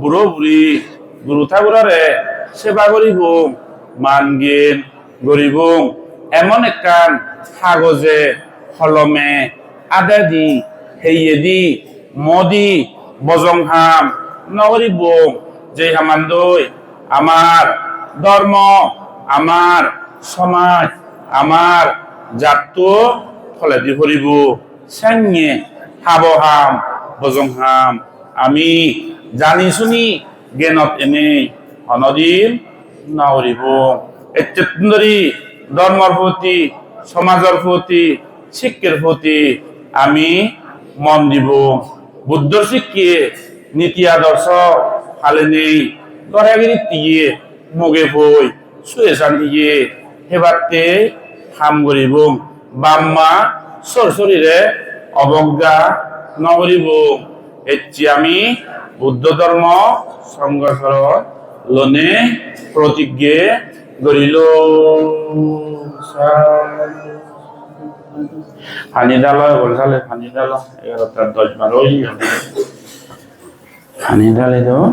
বুড়ো বুড়ি গুরু ঠাকুরারে সেবা করিব মান জ্ঞান গরিব এমন একখান কাগজে কলমে আদা দি হেয়ে দি মদি বজংহাম নগরিব যে হামান্দই আমার ধর্ম আমার সমাজ আমার জাত ফলে দি ভরিব সেঙে হাবহাম বজংহাম আমি জানি শুনি জ্ঞানত এনে অনদিন নগরিব এচেতনরি ধর্মর প্রতি সমাজের প্রতি শিক্ষার প্রতি আমি মন দিব বুদ্ধর শিক্ষে নীতি আদর্শ হালে নেই গড়াগিরি দিয়ে মগে বই শুয়ে শান্তিয়ে হেবাতে হাম করিব বাম্মা সরসরিরে অবজ্ঞা নগরিব এচ্ছি আমি বুদ্ধ ধর্ম সংঘর্ষর লোনে প্রতিজ্ঞে গরিল পানি ডালা বলছালে পানি ডালা 11টা 10 12 পানি ডালে দাও